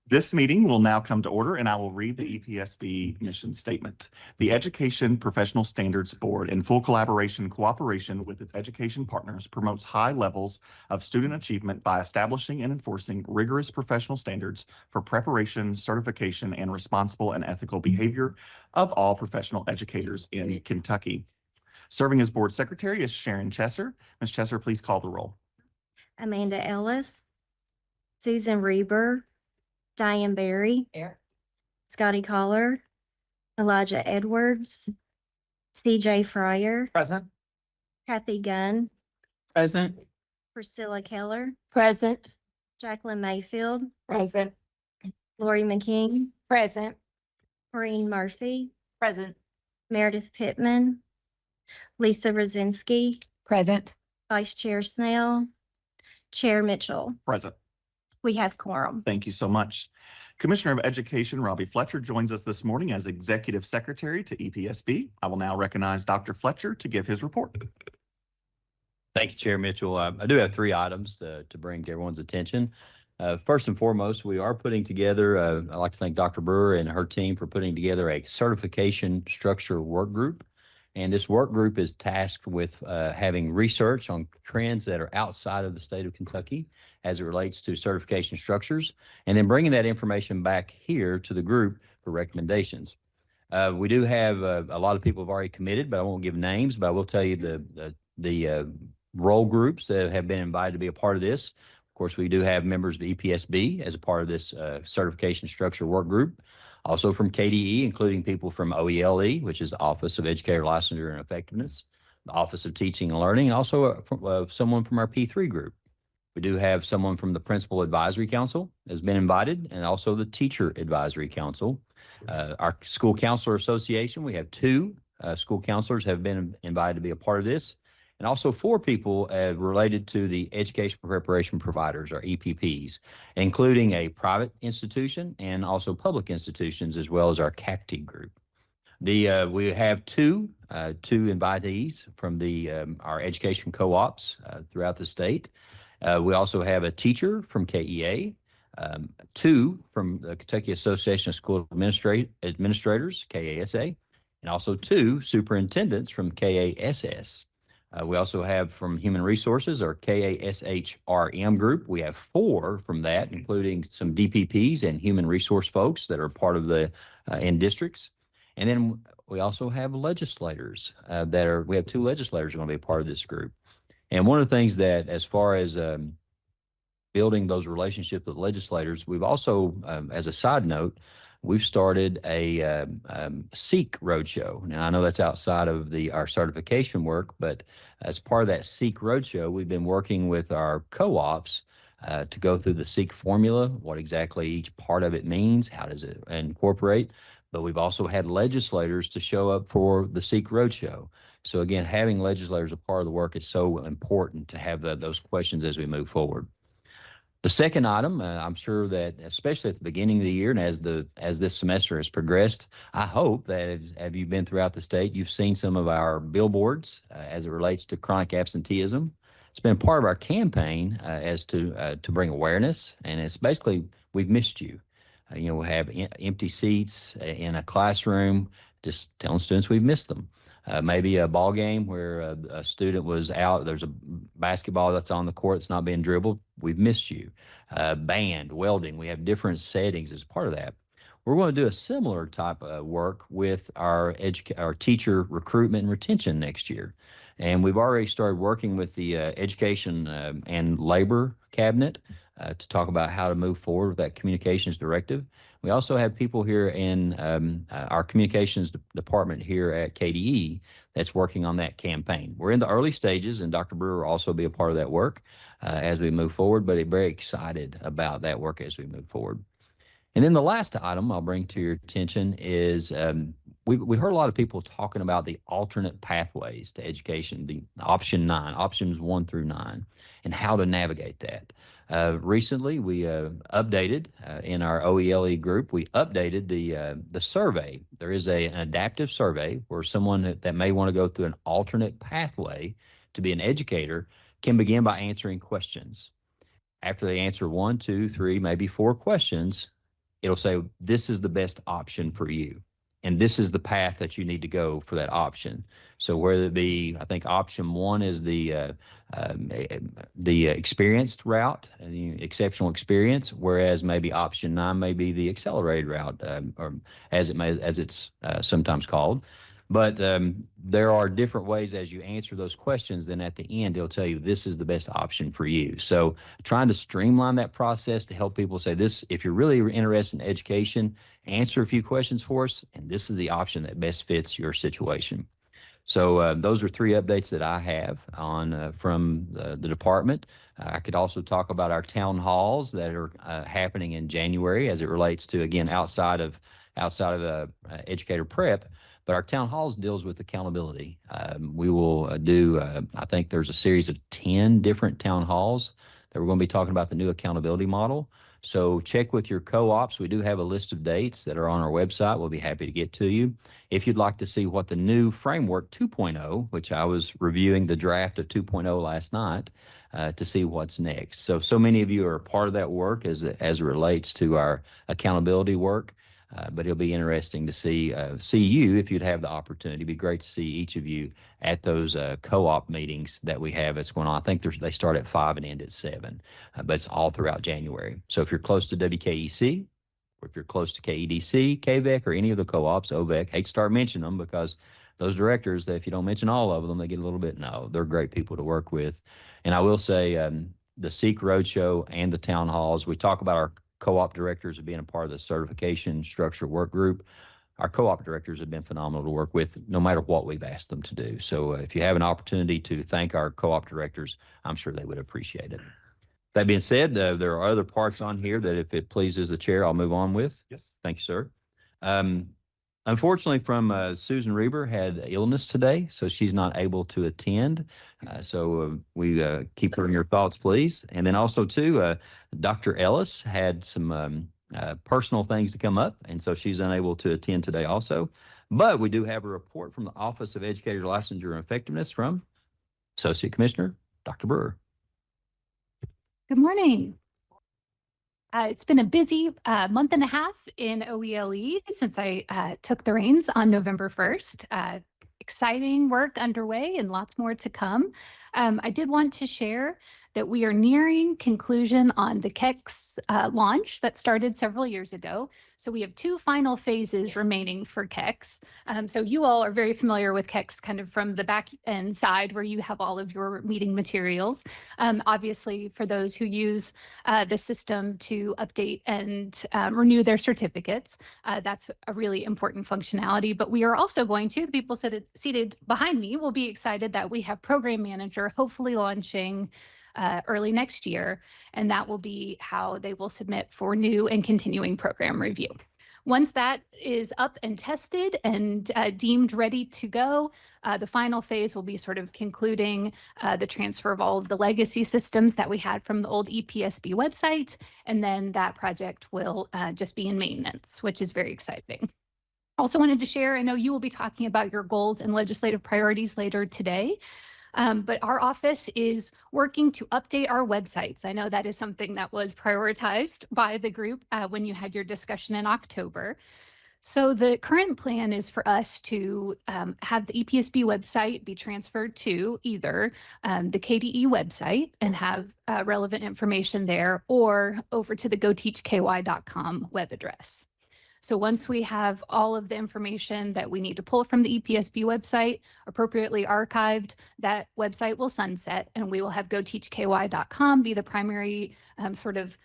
This meeting will now come to order, and I will read the EPSB mission statement. The Education Professional Standards Board, in full cooperation with its education partners, promotes high levels of student achievement by establishing and enforcing rigorous professional standards for preparation, certification, and responsible and ethical behavior of all professional educators in Kentucky. Serving as board secretary is Sharon Chesser. Ms. Chesser, please call the roll. Amanda Ellis, Susan Reber, Diane Berry, Here. Scotty Collar, Elijah Edwards, CJ Fryer, Present. Kathy Gunn, Present. Priscilla Keller, Present. Jacqueline Mayfield, Present. Lori McKing, Present. Maureen Murphy, Present. Meredith Pittman, Lisa Rosinski, Present. Vice Chair Snell, Chair Mitchell. Present. We have quorum. Thank you so much. Commissioner of Education Robbie Fletcher joins us this morning as Executive Secretary to EPSB. I will now recognize Dr. Fletcher to give his report. Thank you, Chair Mitchell. I do have 3 items to bring to everyone's attention. First and foremost, we are putting together, I'd like to thank Dr. Brewer and her team for putting together a certification structure work group. And this work group is tasked with having research on trends that are outside of the state of Kentucky as it relates to certification structures, and then bringing that information back here to the group for recommendations. We do have a lot of people have already committed, but I won't give names, but I will tell you the role groups that have been invited to be a part of this. Of course, we do have members of EPSB as a part of this certification structure work group. Also from KDE, including people from OELE, which is the Office of Educator Licensure and Effectiveness, the Office of Teaching and Learning, and also someone from our P3 group. We do have someone from the Principal Advisory Council has been invited, and also the Teacher Advisory Council. Our School Counselor Association, we have 2 school counselors have been invited to be a part of this, and also 4 people related to the Education Preparation Providers, or EPPs, including a private institution and also public institutions, as well as our CACT group. We have two invitees from our education co-ops throughout the state. We also have a teacher from KEA, 2 from the Kentucky Association of School Administrators, KASA, and also 2 superintendents from KASS. We also have from Human Resources, our KASHRM group. We have 4 from that, including some DPPs and human resource folks that are part of the in districts. And then we also have legislators we have 2 legislators who are going to be a part of this group. And one of the things that, as far as building those relationships with legislators, we've also, as a side note, we've started a SEEK roadshow. Now, I know that's outside of our certification work, but as part of that SEEK roadshow, we've been working with our co-ops to go through the SEEK formula, what exactly each part of it means, how does it incorporate. But we've also had legislators to show up for the SEEK roadshow. So again, having legislators a part of the work is so important to have those questions as we move forward. The second item, I'm sure that especially at the beginning of the year and as this semester has progressed, I hope that as you've been throughout the state, you've seen some of our billboards as it relates to chronic absenteeism. It's been part of our campaign as to bring awareness, and it's basically, we've missed you. We have empty seats in a classroom, just telling students we've missed them. Maybe a ball game where a student was out, there's a basketball that's on the court that's not being dribbled, we've missed you. Band, welding, we have different settings as part of that. We're going to do a similar type of work with our teacher recruitment and retention next year. And we've already started working with the Education and Labor Cabinet to talk about how to move forward with that communications directive. We also have people here in our communications department here at KDE that's working on that campaign. We're in the early stages, and Dr. Brewer will also be a part of that work as we move forward, but I'm very excited about that work as we move forward. And then the last item I'll bring to your attention is we heard a lot of people talking about the alternate pathways to education, the options 1 through 9, and how to navigate that. Recently, we updated in our OELE group, we updated the survey. There is an adaptive survey where someone that may want to go through an alternate pathway to be an educator can begin by answering questions. After they answer 1, 2, 3, maybe 4 questions, it'll say, this is the best option for you. And this is the path that you need to go for that option. So whether it be, I think option one is the experienced route, the exceptional experience, whereas maybe option 9 may be the accelerated route, or as it's sometimes called. But there are different ways as you answer those questions. Then at the end, it'll tell you this is the best option for you. So trying to streamline that process to help people say this, if you're really interested in education, answer a few questions for us, and this is the option that best fits your situation. So those are 3 updates that I have on from the department. I could also talk about our town halls that are happening in January as it relates to, again, outside of educator prep. But our town halls deals with accountability. We will do, I think there's a series of 10 different town halls that we're going to be talking about the new accountability model. So check with your co-ops. We do have a list of dates that are on our website. We'll be happy to get to you. If you'd like to see what the new framework 2.0, which I was reviewing the draft of 2.0 last night, to see what's next. So many of you are a part of that work as it relates to our accountability work. But it'll be interesting to see you if you'd have the opportunity. It'd be great to see each of you at those co-op meetings that we have that's going on. I think they start at 5 and end at 7, but it's all throughout January. So if you're close to WKEC, or if you're close to KEDC, KVEC, or any of the co-ops, OVEC, hate to start mentioning them because those directors, if you don't mention all of them, they get a little bit, no, they're great people to work with. And I will say the SEEK Roadshow and the town halls, we talk about our co-op directors are being a part of the certification structure work group. Our co-op directors have been phenomenal to work with no matter what we've asked them to do. So if you have an opportunity to thank our co-op directors, I'm sure they would appreciate it. That being said, there are other parts on here that if it pleases the chair, I'll move on with. Yes. Thank you, sir. Unfortunately, from Susan Reber had illness today, so she's not able to attend. So we keep her in your thoughts, please. And then also, too, Dr. Ellis had some personal things to come up, and so she's unable to attend today also. But we do have a report from the Office of Educator Licensure and Effectiveness from Associate Commissioner Dr. Brewer. Good morning. It's been a busy month and a half in OELE since I took the reins on November 1st. Exciting work underway and lots more to come. I did want to share that we are nearing conclusion on the KEX launch that started several years ago. So we have 2 final phases remaining for KEX. So you all are very familiar with KEX kind of from the back end side where you have all of your meeting materials. Obviously, for those who use the system to update and renew their certificates, that's a really important functionality. But we are also going to, the people seated behind me will be excited that we have Program Manager hopefully launching early next year, and that will be how they will submit for new and continuing program review. Once that is up and tested and deemed ready to go, the final phase will be sort of concluding the transfer of all of the legacy systems that we had from the old EPSB website, and then that project will just be in maintenance, which is very exciting. Also wanted to share, I know you will be talking about your goals and legislative priorities later today. But our office is working to update our websites. I know that is something that was prioritized by the group when you had your discussion in October. So the current plan is for us to have the EPSB website be transferred to either the KDE website and have relevant information there, or over to the goteachky.com web address. So once we have all of the information that we need to pull from the EPSB website appropriately archived, that website will sunset and we will have goteachky.com be the primary sort of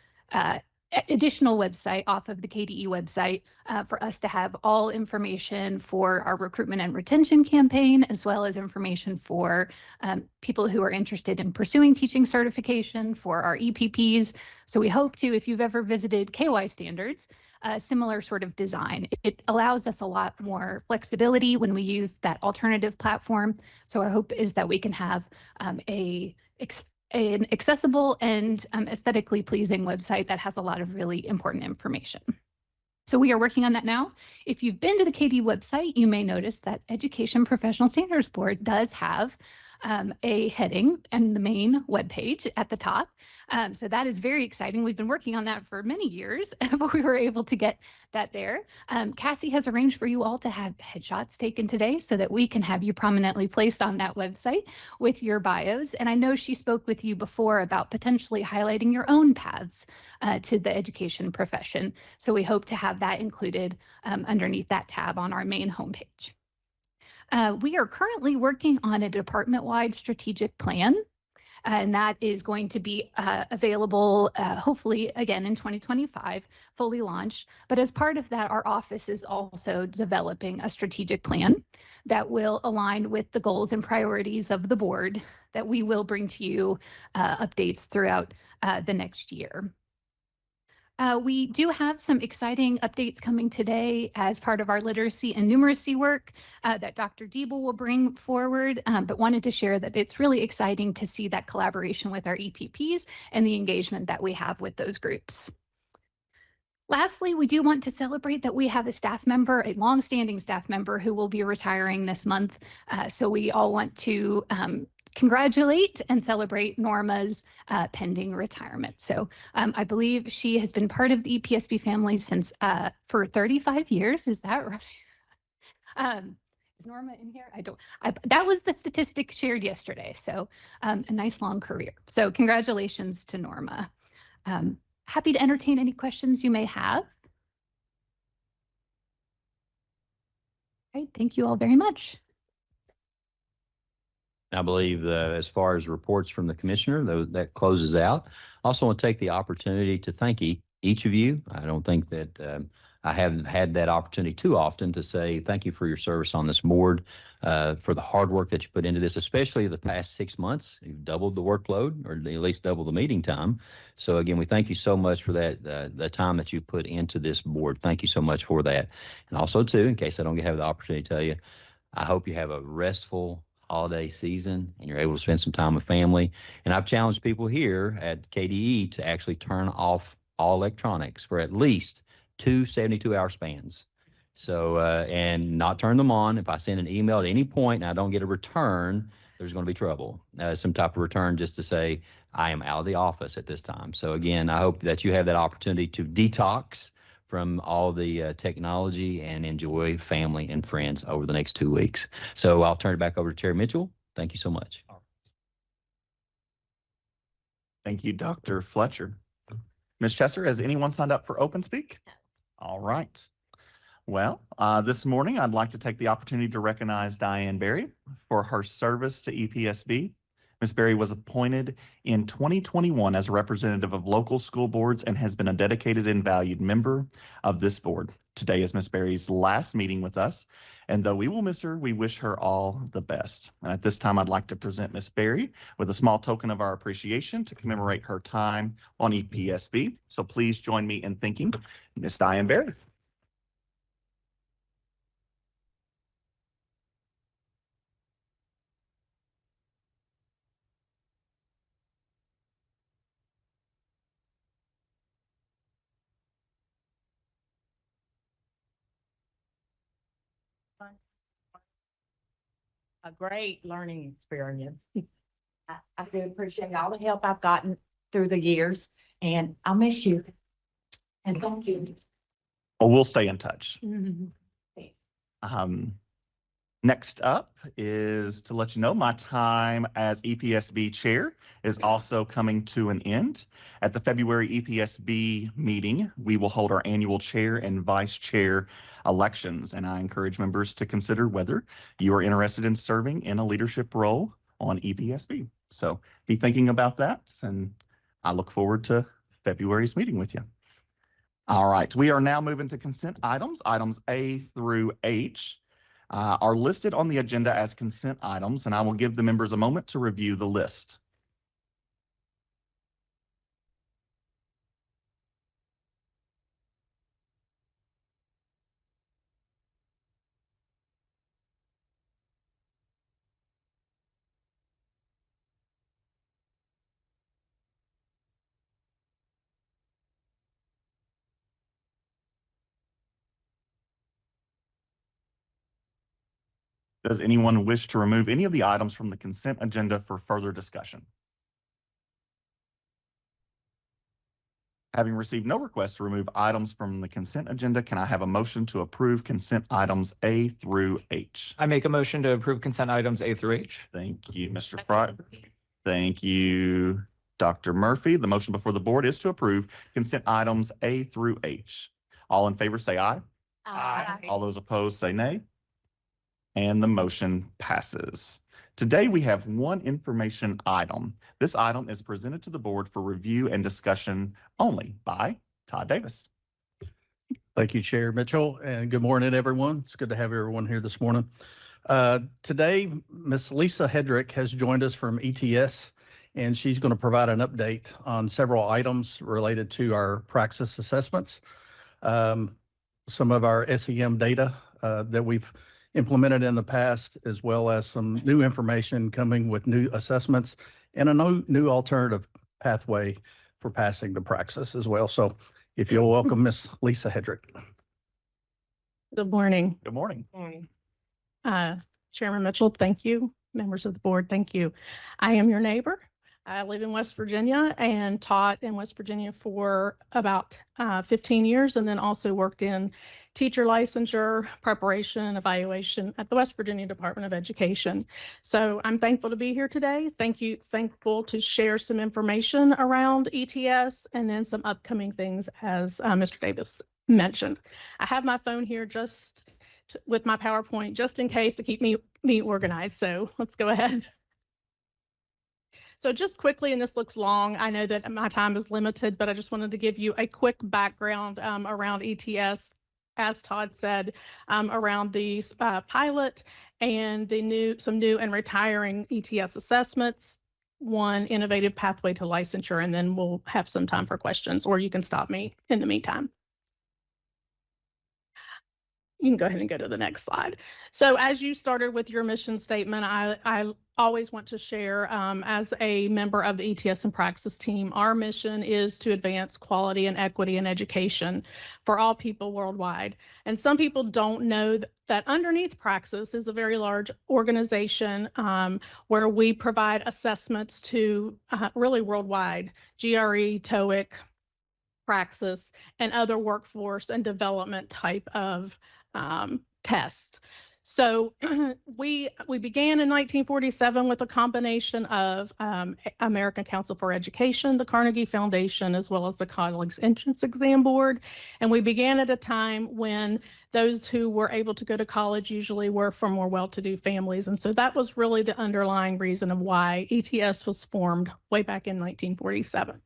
additional website off of the KDE website for us to have all information for our recruitment and retention campaign, as well as information for people who are interested in pursuing teaching certification for our EPPs. So we hope to, if you've ever visited KY Standards, similar sort of design. It allows us a lot more flexibility when we use that alternative platform. So our hope is that we can have an accessible and aesthetically pleasing website that has a lot of really important information. So we are working on that now. If you've been to the KD website, you may notice that Education Professional Standards Board does have a heading and the main webpage at the top. So that is very exciting. We've been working on that for many years, but we were able to get that there. Cassie has arranged for you all to have headshots taken today so that we can have you prominently placed on that website with your bios. And I know she spoke with you before about potentially highlighting your own paths to the education profession. So we hope to have that included underneath that tab on our main homepage. We are currently working on a department-wide strategic plan, and that is going to be available hopefully again in 2025, fully launched. But as part of that, our office is also developing a strategic plan that will align with the goals and priorities of the board that we will bring to you updates throughout the next year. We do have some exciting updates coming today as part of our literacy and numeracy work that Dr. Diebel will bring forward, but wanted to share that it's really exciting to see that collaboration with our EPPs and the engagement that we have with those groups. Lastly, we do want to celebrate that we have a staff member, a longstanding staff member who will be retiring this month. So we all want to congratulate and celebrate Norma's pending retirement. So I believe she has been part of the EPSB family since for 35 years. Is that right? Is Norma in here? That was the statistic shared yesterday. So a nice long career. So congratulations to Norma. Happy to entertain any questions you may have. All right, thank you all very much. I believe as far as reports from the commissioner, that closes out. Also want to take the opportunity to thank each of you. I don't think that I haven't had that opportunity too often to say thank you for your service on this board, for the hard work that you put into this, especially the past 6 months. You've doubled the workload, or at least doubled the meeting time. So again, we thank you so much for that, the time that you put into this board. Thank you so much for that. And also too, in case I don't have the opportunity to tell you, I hope you have a restful holiday season and you're able to spend some time with family. And I've challenged people here at KDE to actually turn off all electronics for at least 2 72-hour spans. So, and not turn them on. If I send an email at any point and I don't get a return, there's going to be trouble. Some type of return just to say, I am out of the office at this time. So again, I hope that you have that opportunity to detox from all the technology and enjoy family and friends over the next 2 weeks. So I'll turn it back over to Chair Mitchell. Thank you so much. Thank you, Dr. Fletcher. Ms. Chester, has anyone signed up for open speak? All right. Well, this morning, I'd like to take the opportunity to recognize Diane Berry for her service to EPSB. Ms. Berry was appointed in 2021 as a representative of local school boards and has been a dedicated and valued member of this board. Today is Ms. Berry's last meeting with us, and though we will miss her, we wish her all the best. And at this time, I'd like to present Ms. Berry with a small token of our appreciation to commemorate her time on EPSB. So please join me in thanking Ms. Diane Berry. A great learning experience. I do appreciate all the help I've gotten through the years, and I'll miss you. And thank you. Well, we'll stay in touch. Peace. Next up is to let you know my time as EPSB chair is also coming to an end. At the February EPSB meeting, we will hold our annual chair and vice chair elections, and I encourage members to consider whether you are interested in serving in a leadership role on EPSB. So be thinking about that, and I look forward to February's meeting with you. All right, we are now moving to consent items. Items A through H are listed on the agenda as consent items, and I will give the members a moment to review the list. Does anyone wish to remove any of the items from the consent agenda for further discussion? Having received no request to remove items from the consent agenda, can I have a motion to approve consent items A through H? I make a motion to approve consent items A through H. Thank you, Mr. Fry. Thank you, Dr. Murphy. The motion before the board is to approve consent items A through H. All in favor, say aye. All those opposed, say nay. And the motion passes. Today, we have one information item. This item is presented to the board for review and discussion only by Todd Davis. Thank you, Chair Mitchell, and good morning, everyone. It's good to have everyone here this morning. Today, Ms. Lisa Hedrick has joined us from ETS, and she's going to provide an update on several items related to our praxis assessments, some of our SEM data that we've implemented in the past, as well as some new information coming with new assessments and a new alternative pathway for passing the praxis as well. So if you'll welcome Ms. Lisa Hedrick. Good morning. Good morning. Chairman Mitchell, thank you. Members of the board, thank you. I am your neighbor. I live in West Virginia and taught in West Virginia for about 15 years, and then also worked in teacher licensure, preparation, and evaluation at the West Virginia Department of Education. So I'm thankful to be here today. Thankful to share some information around ETS and then some upcoming things, as Mr. Davis mentioned. I have my phone here with my PowerPoint just in case to keep me organized. So let's go ahead. So just quickly, and this looks long, I know that my time is limited, but I just wanted to give you a quick background around ETS, as Todd said, around the pilot and some new and retiring ETS assessments, one innovative pathway to licensure, and then we'll have some time for questions, or you can stop me in the meantime. You can go ahead and go to the next slide. So as you started with your mission statement, I always want to share, as a member of the ETS and Praxis team, our mission is to advance quality and equity in education for all people worldwide. And some people don't know that underneath Praxis is a very large organization where we provide assessments to really worldwide, GRE, TOEIC, Praxis, and other workforce and development type of tests. So we began in 1947 with a combination of American Council for Education, the Carnegie Foundation, as well as the College Entrance Exam Board. And we began at a time when those who were able to go to college usually were from more well-to-do families. And so that was really the underlying reason of why ETS was formed way back in 1947.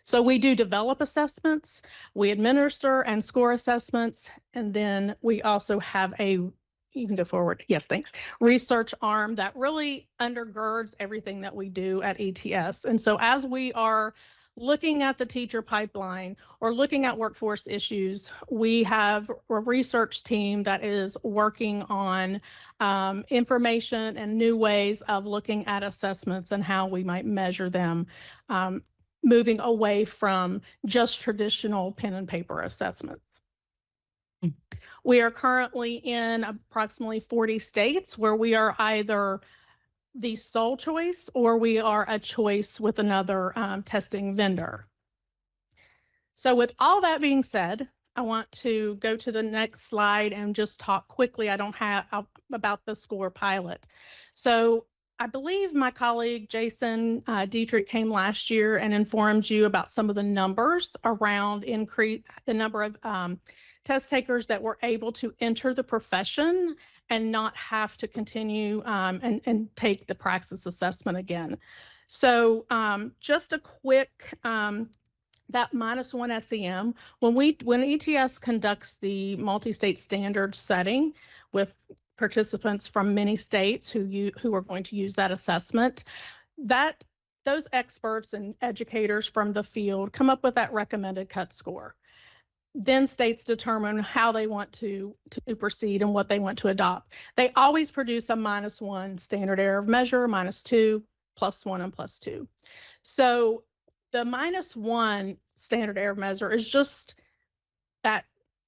So we do develop assessments, we administer and score assessments, and then we also have you can go forward. Yes, thanks. Research arm that really undergirds everything that we do at ETS. And so as we are looking at the teacher pipeline or looking at workforce issues, we have a research team that is working on information and new ways of looking at assessments and how we might measure them, moving away from just traditional pen and paper assessments. We are currently in approximately 40 states where we are either the sole choice or we are a choice with another testing vendor. So with all that being said, I want to go to the next slide and just talk quickly. I don't have about the SCORE pilot. So I believe my colleague Jason Dietrich came last year and informed you about some of the numbers around the number of test takers that were able to enter the profession and not have to continue and take the praxis assessment again. So just a quick, that -1 SEM, when ETS conducts the multi-state standard setting with participants from many states who are going to use that assessment, those experts and educators from the field come up with that recommended cut score. Then states determine how they want to proceed and what they want to adopt. They always produce a -1 standard error of measure, -2, +1, and +2. So the -1 standard error of measure is just that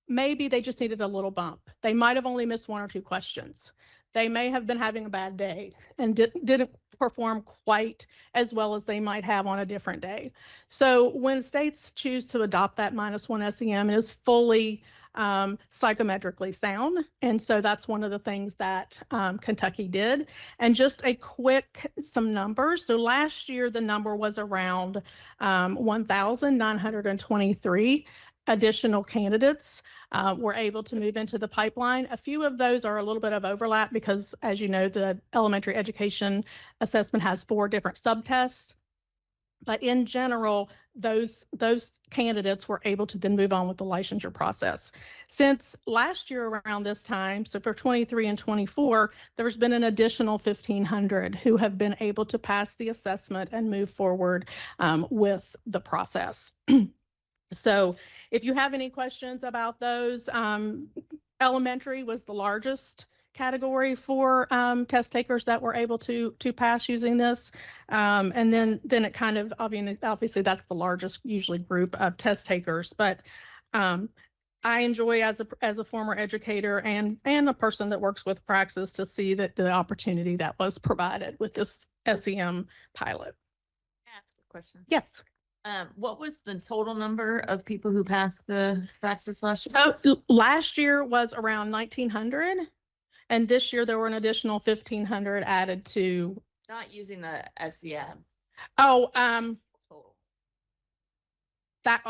maybe they just needed a little bump. They might have only missed 1 or 2 questions. they may have been having a bad day and didn't perform quite as well as they might have on a different day. So when states choose to adopt that -1 SEM, it is fully psychometrically sound. And so that's one of the things that Kentucky did. And just some numbers. So last year, the number was around 1,923 additional candidates were able to move into the pipeline. A few of those are a little bit of overlap because, as you know, the elementary education assessment has 4 different subtests. But in general, those candidates were able to then move on with the licensure process. Since last year around this time, so for 23 and 24, there's been an additional 1,500 who have been able to pass the assessment and move forward with the process. So if you have any questions about those, elementary was the largest category for test takers that were able to pass using this. And then it kind of, obviously that's the largest usually group of test takers, but I enjoy as a former educator and a person that works with Praxis to see that the opportunity that was provided with this SEM pilot. Ask a question. Yes. What was the total number of people who passed the Praxis last year? Oh, last year was around 1,900. And this year there were an additional 1,500 added to. Not using the SEM. Oh, Total. that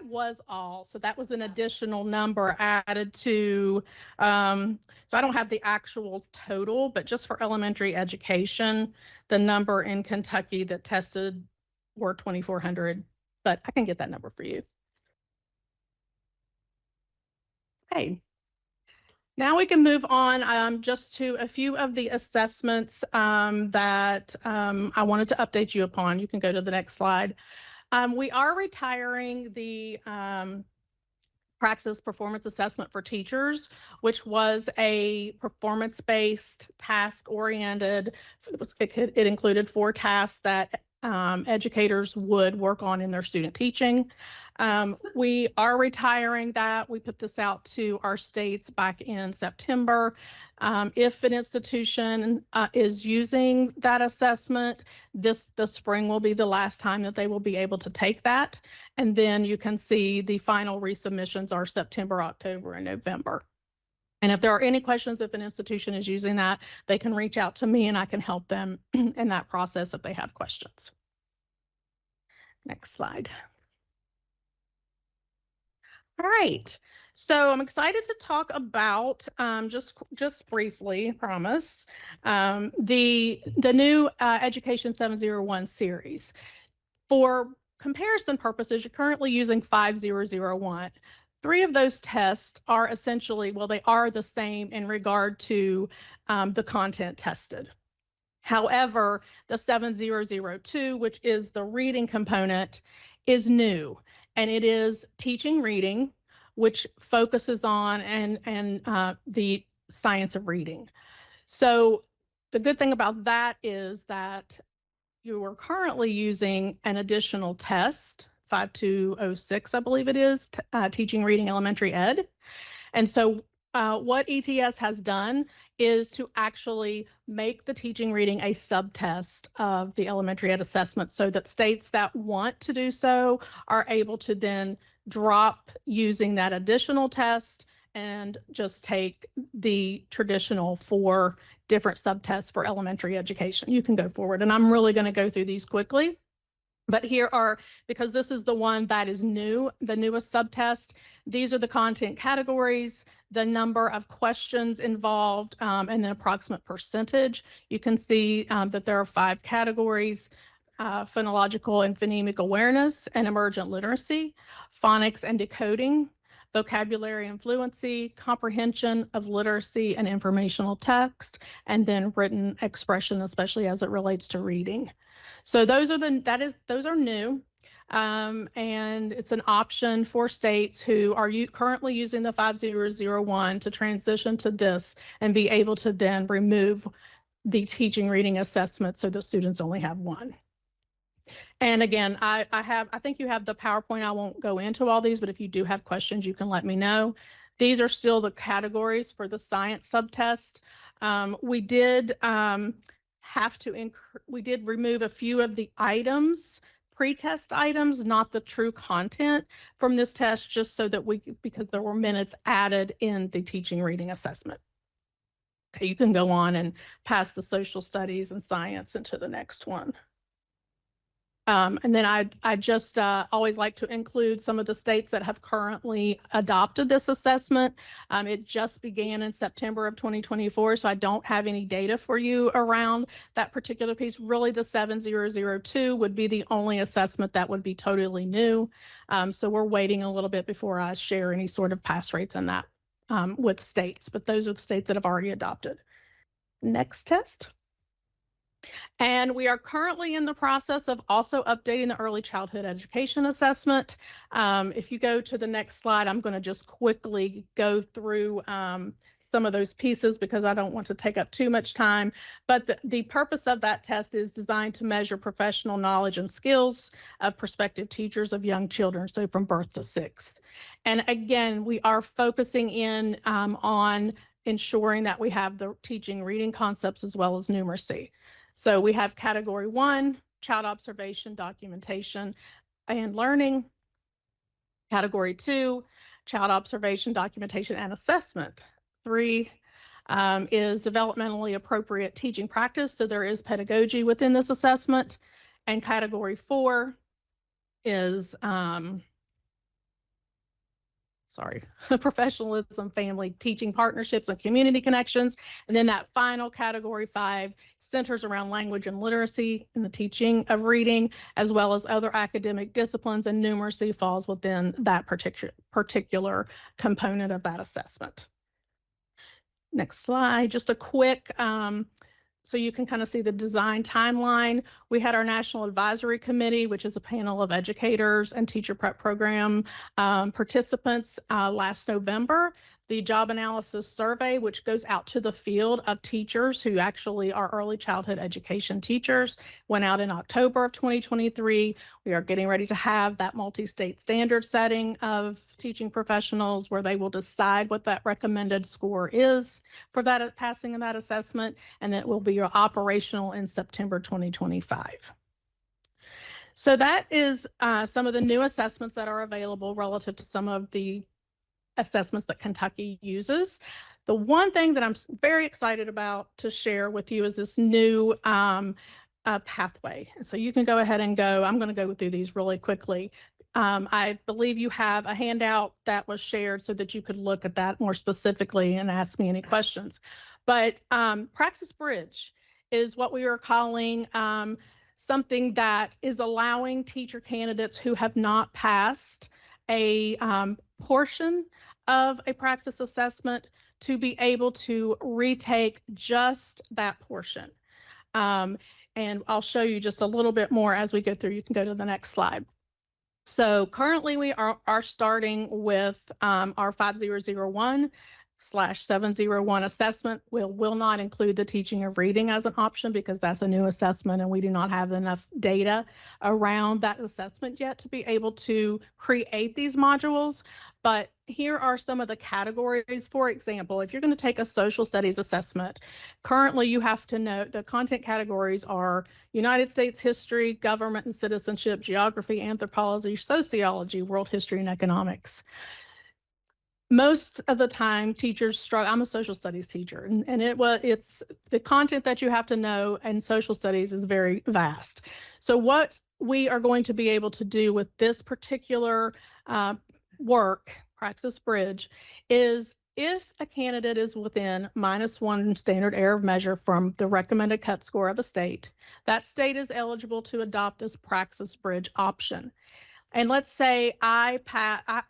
was all. So that was an additional number added to, so I don't have the actual total, but just for elementary education, the number in Kentucky that tested were 2,400, but I can get that number for you. Okay. Now we can move on just to a few of the assessments that I wanted to update you upon. You can go to the next slide. We are retiring the Praxis Performance Assessment for Teachers, which was a performance-based, task-oriented. It included 4 tasks that educators would work on in their student teaching. We are retiring that. We put this out to our states back in September. If an institution is using that assessment, the spring will be the last time that they will be able to take that. And then you can see the final resubmissions are September, October, and November. And if there are any questions, if an institution is using that, they can reach out to me and I can help them in that process if they have questions. Next slide. All right. So I'm excited to talk about, just briefly, I promise, the new Education 701 series. For comparison purposes, you're currently using 5001. 3 of those tests are essentially, well, they are the same in regard to the content tested. However, the 7002, which is the reading component, is new, and it is teaching reading, which focuses on the science of reading. So the good thing about that is that you are currently using an additional test, 5206, I believe it is, teaching reading elementary ed. And so what ETS has done is to actually make the teaching reading a subtest of the elementary ed assessment so that states that want to do so are able to then drop using that additional test and just take the traditional 4 different subtests for elementary education. You can go forward, and I'm really going to go through these quickly. But here are, because this is the one that is new, the newest subtest, these are the content categories, the number of questions involved, and then approximate percentage. You can see that there are 5 categories: phonological and phonemic awareness and emergent literacy, phonics and decoding, vocabulary and fluency, comprehension of literacy and informational text, and then written expression, especially as it relates to reading. So those are new. And it's an option for states who are currently using the 5001 to transition to this and be able to then remove the teaching reading assessment so the students only have 1. And again, I think you have the PowerPoint. I won't go into all these, but if you do have questions, you can let me know. These are still the categories for the science subtest. We did we did remove a few of the items, pre-test items, not the true content from this test, just so that because there were minutes added in the teaching reading assessment. Okay, you can go on and pass the social studies and science into the next one. And then I just always like to include some of the states that have currently adopted this assessment. It just began in September of 2024, so I don't have any data for you around that particular piece. Really, the 7002 would be the only assessment that would be totally new. So we're waiting a little bit before I share any sort of pass rates on that with states, but those are the states that have already adopted. Next test. And we are currently in the process of also updating the early childhood education assessment. If you go to the next slide, I'm going to just quickly go through some of those pieces because I don't want to take up too much time. But the purpose of that test is designed to measure professional knowledge and skills of prospective teachers of young children, so from birth to 6th. And again, we are focusing in on ensuring that we have the teaching reading concepts as well as numeracy. So we have category 1, child observation, documentation, and learning. Category 2, child observation, documentation, and assessment. 3 is developmentally appropriate teaching practice. So there is pedagogy within this assessment. And category 4 is professionalism, family, teaching partnerships, and community connections. And then that final category 5 centers around language and literacy in the teaching of reading, as well as other academic disciplines, and numeracy falls within that particular component of that assessment. Next slide, just a quick, so you can kind of see the design timeline. We had our National Advisory Committee, which is a panel of educators and teacher prep program participants last November. The job analysis survey, which goes out to the field of teachers who actually are early childhood education teachers, went out in October of 2023. We are getting ready to have that multi-state standard setting of teaching professionals where they will decide what that recommended score is for that passing of that assessment, and it will be operational in September 2025. So that is some of the new assessments that are available relative to some of the assessments that Kentucky uses. The one thing that I'm very excited about to share with you is this new pathway. And so you can go ahead and go. I'm going to go through these really quickly. I believe you have a handout that was shared so that you could look at that more specifically and ask me any questions. But Praxis Bridge is what we are calling something that is allowing teacher candidates who have not passed a portion of a Praxis assessment to be able to retake just that portion. And I'll show you just a little bit more as we go through. You can go to the next slide. So currently we are starting with our 5001/701 assessment. Will not include the teaching of reading as an option because that's a new assessment and we do not have enough data around that assessment yet to be able to create these modules. But here are some of the categories. For example, if you're going to take a social studies assessment, currently you have to know the content categories are United States history, government and citizenship, geography, anthropology, sociology, world history, and economics. Most of the time teachers struggle. I'm a social studies teacher and it's the content that you have to know in social studies is very vast. So what we are going to be able to do with this particular work, Praxis Bridge, is if a candidate is within -1 standard error of measure from the recommended cut score of a state, that state is eligible to adopt this Praxis Bridge option. And let's say I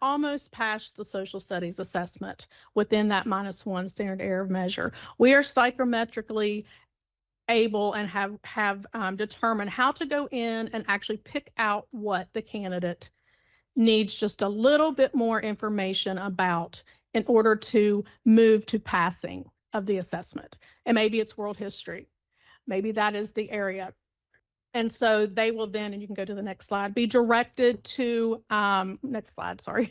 almost passed the social studies assessment within that -1 standard error of measure. We are psychometrically able and have determined how to go in and actually pick out what the candidate needs just a little bit more information about in order to move to passing of the assessment. And maybe it's world history. Maybe that is the area. And so they will then, and you can go to the next slide, be directed to, next slide, sorry.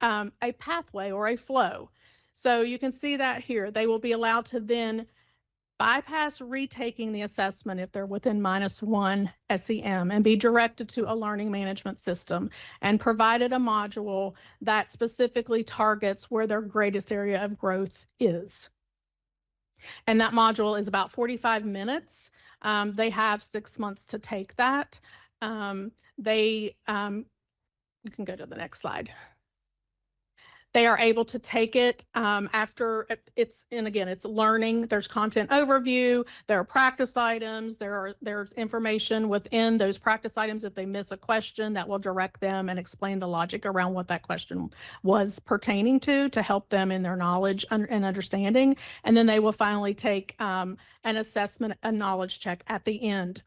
a pathway or a flow. So you can see that here. They will be allowed to then bypass retaking the assessment if they're within -1 SEM and be directed to a learning management system and provided a module that specifically targets where their greatest area of growth is. And that module is about 45 minutes. They have 6 months to take that. You can go to the next slide. They are able to take it after it's learning. There's content overview. There are practice items. There's information within those practice items. If they miss a question, that will direct them and explain the logic around what that question was pertaining to help them in their knowledge and understanding. And then they will finally take an assessment, a knowledge check at the end,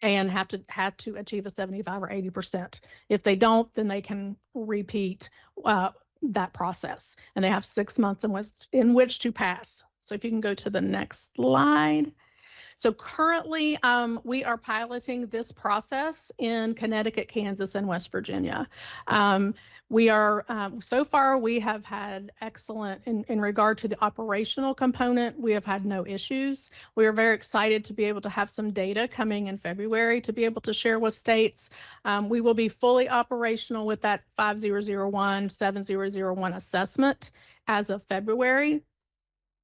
and have to achieve a 75 or 80%. If they don't, then they can repeat that process, and they have 6 months in which to pass. So if you can go to the next slide. So currently, we are piloting this process in Connecticut, Kansas, and West Virginia. So far, we have had excellent, in regard to the operational component, we have had no issues. We are very excited to be able to have some data coming in February to be able to share with states. We will be fully operational with that 5001, 7001 assessment as of February.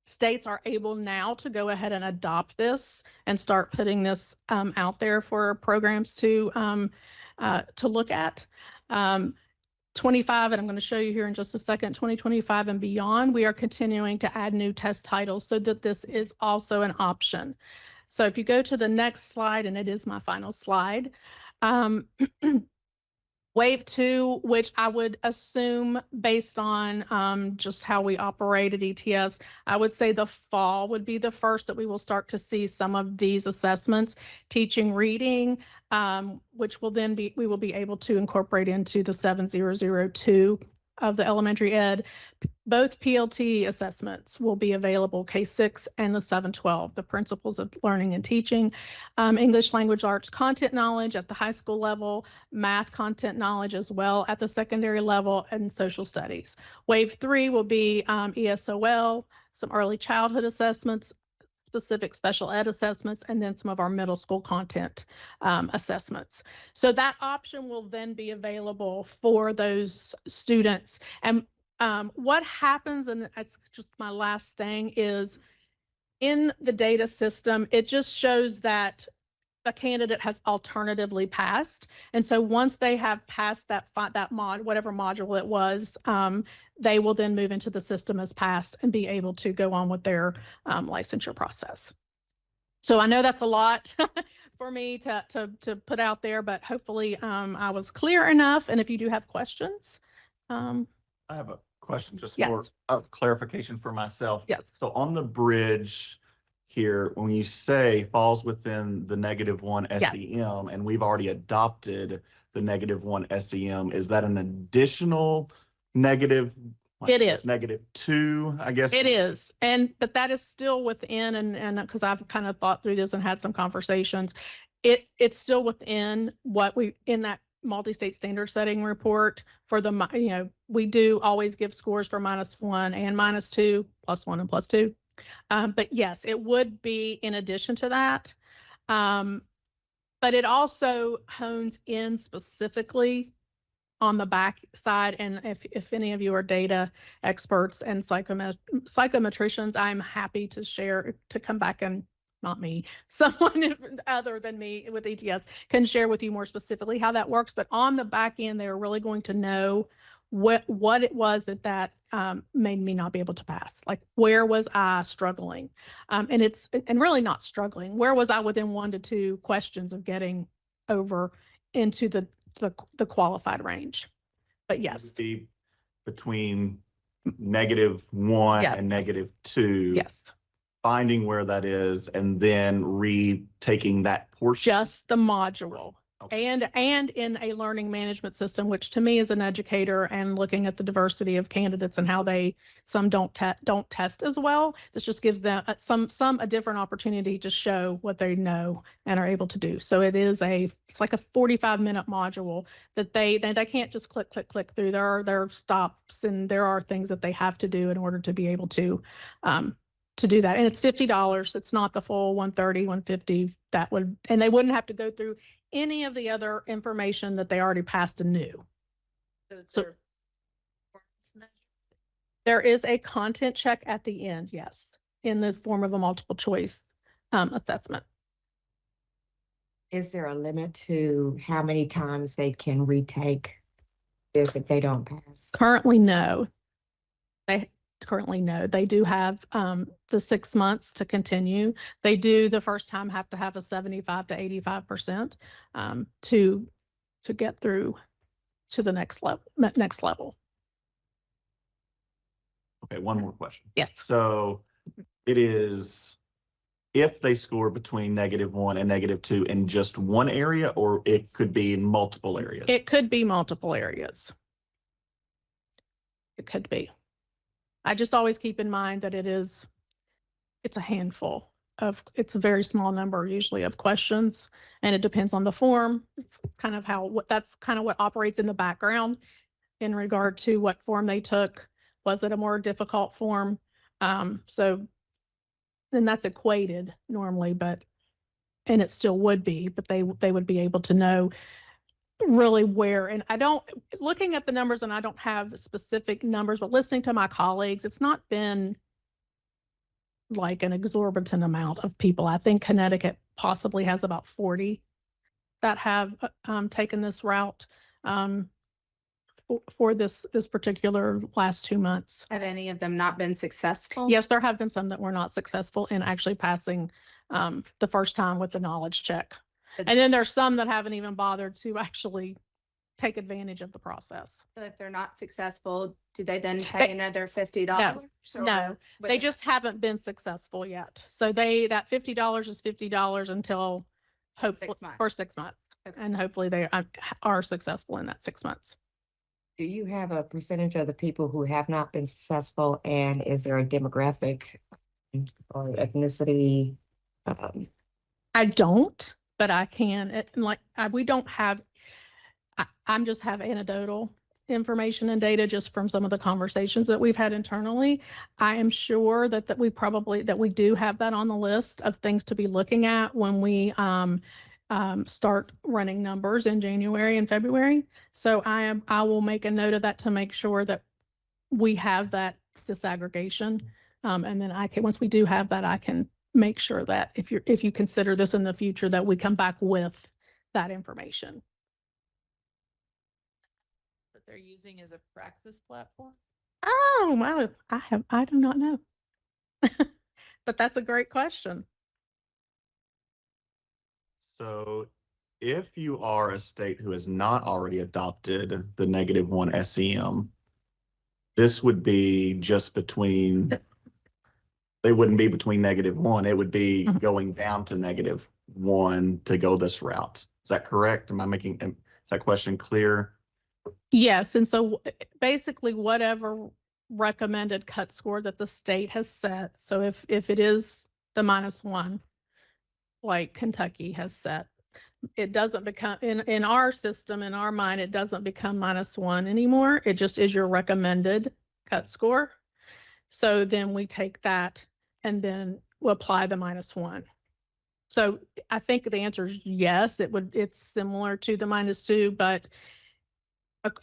States are able now to go ahead and adopt this and start putting this out there for programs to look at. 25, and I'm going to show you here in just a second, 2025 and beyond, we are continuing to add new test titles so that this is also an option. So if you go to the next slide, and it is my final slide, Wave 2, which I would assume based on just how we operate at ETS, I would say the fall would be the first that we will start to see some of these assessments, teaching reading, which will then we will be able to incorporate into the 7002 of the elementary ed. Both PLT assessments will be available, K6 and the 712, the principles of learning and teaching, English language arts content knowledge at the high school level, math content knowledge as well at the secondary level, and social studies. Wave 3 will be ESOL, some early childhood assessments, specific special ed assessments, and then some of our middle school content assessments. So that option will then be available for those students. And what happens, and that's just my last thing, is in the data system, it just shows that a candidate has alternatively passed. And so once they have passed whatever module it was, they will then move into the system as passed and be able to go on with their licensure process. So I know that's a lot for me to put out there, but hopefully I was clear enough. And if you do have questions. I have a question, just Yes. more of clarification for myself. Yes. So on the bridge here, when you say falls within the -1 Yes. SEM, and we've already adopted the -1 SEM, is that an additional negative? It is. -2, I guess. It is. But that is still within, and because I've kind of thought through this and had some conversations, it's still within what in that multi-state standard setting report for the, we do always give scores for -1 and -2, +1 and +2. But yes, it would be in addition to that. But it also hones in specifically on the back side. And if any of you are data experts and psychometricians, I'm happy to share, to come back and not me, someone other than me with ETS can share with you more specifically how that works. But on the back end, they're really going to know what it was that made me not be able to pass. Like, where was I struggling? And really not struggling. Where was I within 1 to 2 questions of getting over into the qualified range? But yes. Be between -1 Yeah. and -2. Yes. Finding where that is and then retaking that portion. Just the module. and in a learning management system, which to me as an educator and looking at the diversity of candidates and how some don't test as well. This just gives them a different opportunity to show what they know and are able to do. So it's like a 45-minute module that they can't just click through. There are stops and there are things that they have to do in order to be able to do that. And it's $50. It's not the full 130, 150 and they wouldn't have to go through any of the other information that they already passed anew. So there is a content check at the end, yes, in the form of a multiple choice assessment. Is there a limit to how many times they can retake this if they don't pass? Currently, no. They do have the 6 months to continue. They do the first time have to have a 75 to 85% to get through to the next level. Okay, one more question. Yes. So it is if they score between -1 and -2 in just one area, or it could be in multiple areas? It could be multiple areas. It could be. I just always keep in mind that it's a handful it's a very small number usually of questions, and it depends on the form. It's kind of that's kind of what operates in the background in regard to what form they took. Was it a more difficult form? So then that's equated normally, and it still would be, but they would be able to know really where, and looking at the numbers, and I don't have specific numbers, but listening to my colleagues, it's not been like an exorbitant amount of people. I think Connecticut possibly has about 40 that have taken this route for this particular last 2 months. Have any of them not been successful? Yes, there have been some that were not successful in actually passing the first time with the knowledge check. And then there's some that haven't even bothered to actually take advantage of the process. So if they're not successful, do they then pay another $50? No, they just haven't been successful yet. So that $50 is $50 until hopefully 6 months. for 6 months. Okay. And hopefully they are successful in that 6 months. Do you have a percentage of the people who have not been successful, and is there a demographic or ethnicity? I don't, but I can. We don't have. I'm just have anecdotal information and data just from some of the conversations that we've had internally. I am sure that we do have that on the list of things to be looking at when we start running numbers in January and February. So I will make a note of that to make sure that we have that disaggregation. And then once we do have that, I can make sure that if you consider this in the future, that we come back with that information. That they're using as a praxis platform? Oh, I do not know. But that's a great question. So if you are a state who has not already adopted the -1 SEM, this would be just between, they wouldn't be between -1. It would be going down to -1 to go this route. Is that correct? Is that question clear? Yes. And so basically whatever recommended cut score that the state has set. So if it is the -1, like Kentucky has set, it doesn't become in our system, in our mind, it doesn't become -1 anymore. It just is your recommended cut score. So then we take that and then we'll apply the -1. So I think the answer is yes, it's similar to the -2, but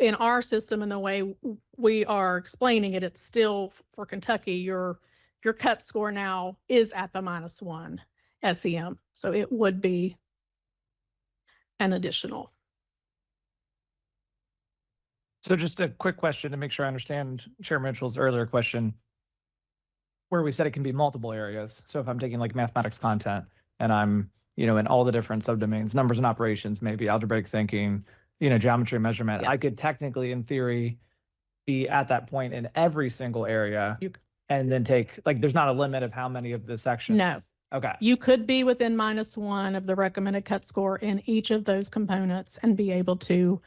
in our system and the way we are explaining it, it's still for Kentucky, your cut score now is at the -1 SEM. So it would be an additional. So just a quick question to make sure I understand Chair Mitchell's earlier question, where we said it can be multiple areas. So if I'm taking like mathematics content and I'm, in all the different subdomains, numbers and operations, maybe algebraic thinking, geometry and measurement, Yes. I could technically, in theory, be at that point in every single area and then take, there's not a limit of how many of the sections. No. Okay. You could be within -1 of the recommended cut score in each of those components and be able to.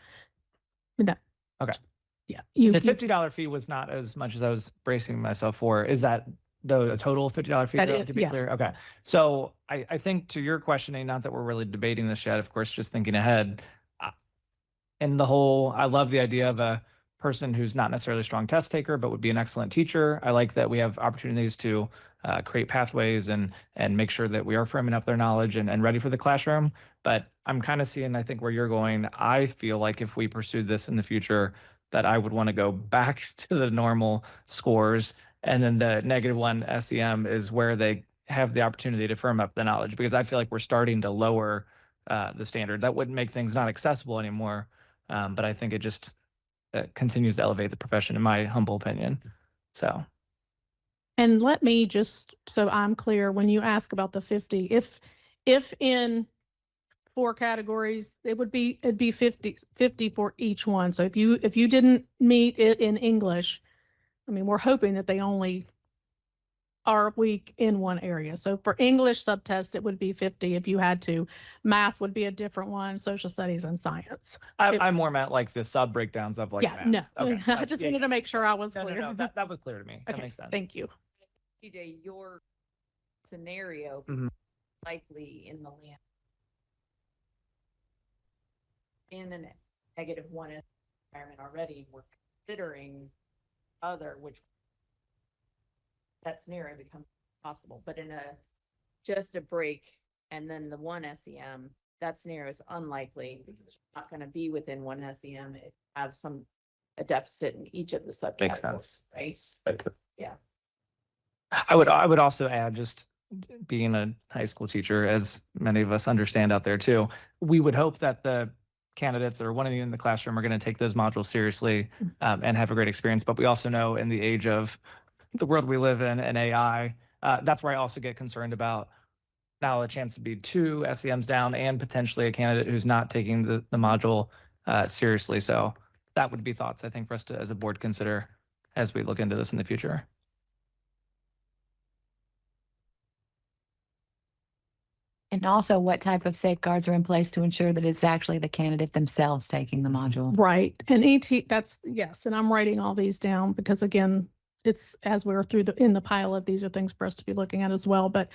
No. Okay. Yeah. The $50 fee was not as much as I was bracing myself for. Is that a total $50 fee, That though, is- to be yeah. clear? Okay. So I think to your questioning, not that we're really debating this yet, of course, just thinking ahead. And the whole, I love the idea of a person who's not necessarily a strong test taker, but would be an excellent teacher. I like that we have opportunities to create pathways and make sure that we are firming up their knowledge and ready for the classroom. But I'm kind of seeing, I think, where you're going. I feel like if we pursued this in the future, that I would want to go back to the normal scores. And then the -1 SEM is where they have the opportunity to firm up the knowledge, because I feel like we're starting to lower the standard. That wouldn't make things not accessible anymore. But I think it just continues to elevate the profession, in my humble opinion. So. And let me just, so I'm clear, when you ask about the 50, if in 4 categories, it'd be 50 for each one. So if you didn't meet it in English, I mean, we're hoping that they only are weak in one area. So for English subtest, it would be 50 if you had to. Math would be a different one, social studies and science. I more meant like the sub breakdowns of like Yeah, math. no, Okay. I just wanted to make sure I was No, clear. that was clear to me. That Okay, makes sense. thank you. TJ, your scenario Mhm. likely in the land in a -1 environment already, we're considering other, which that scenario becomes possible, but in just a break and then the 1 SEM, that scenario is unlikely because you're not going to be within 1 SEM if you have a deficit in each of the Makes subcategories, sense. right? Yeah. I would also add, just being a high school teacher, as many of us understand out there too, we would hope that the candidates that are wanting in the classroom are going to take those modules seriously and have a great experience. But we also know, in the age of the world we live in and AI, that's where I also get concerned about now a chance to be 2 SEMs down and potentially a candidate who's not taking the module seriously. So that would be thoughts, I think, for us to, as a board, consider as we look into this in the future. And also, what type of safeguards are in place to ensure that it's actually the candidate themselves taking the module? Right. And that's, yes. And I'm writing all these down because, again, it's as we're in the pilot, these are things for us to be looking at as well. But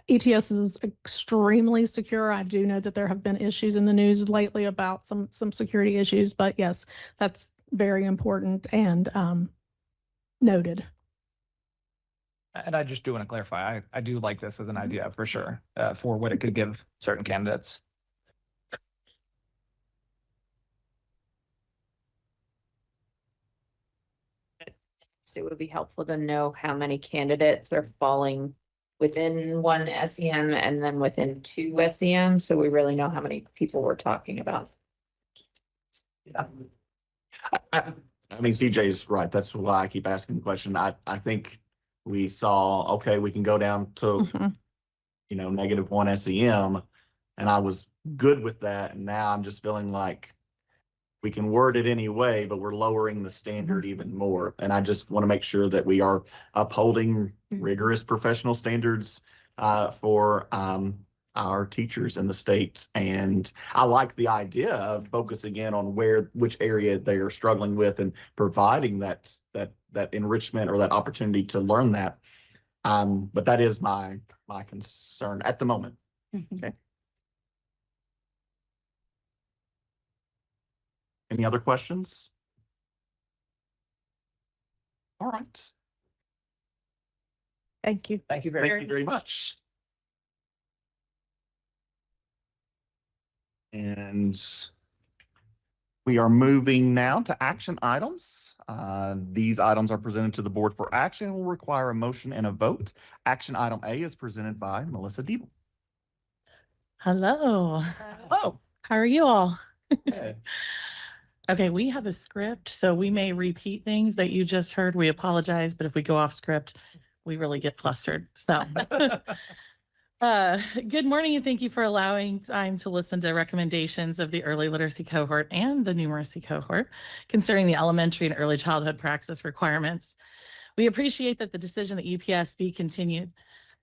ETS is extremely secure. I do know that there have been issues in the news lately about some security issues, but yes, that's very important and noted. And I just do want to clarify, I do like this as an idea for sure, for what it could give certain candidates. So it would be helpful to know how many candidates are falling within 1 SEM and then within 2 SEM, so we really know how many people we're talking about. Yeah. I mean, CJ is right. That's why I keep asking the question. I think we saw, okay, we can go down to, -1 SEM, and I was good with that. And now I'm just feeling like we can word it anyway, but we're lowering the standard even more. And I just want to make sure that we are upholding rigorous professional standards for our teachers in the state. And I like the idea of focusing in on which area they are struggling with and providing that enrichment or that opportunity to learn that. But that is my concern at the moment. Okay. Any other questions? All right. Thank you. Thank you Thank you very much. And we are moving now to action items. These items are presented to the board for action and will require a motion and a vote. Action item A is presented by Melissa Diebel. Hello, Oh, how are you all? Okay, we have a script, so we may repeat things that you just heard. We apologize, but if we go off script, we really get flustered. So, good morning and thank you for allowing time to listen to recommendations of the early literacy cohort and the numeracy cohort concerning the elementary and early childhood praxis requirements. We appreciate that the decision that EPSB continued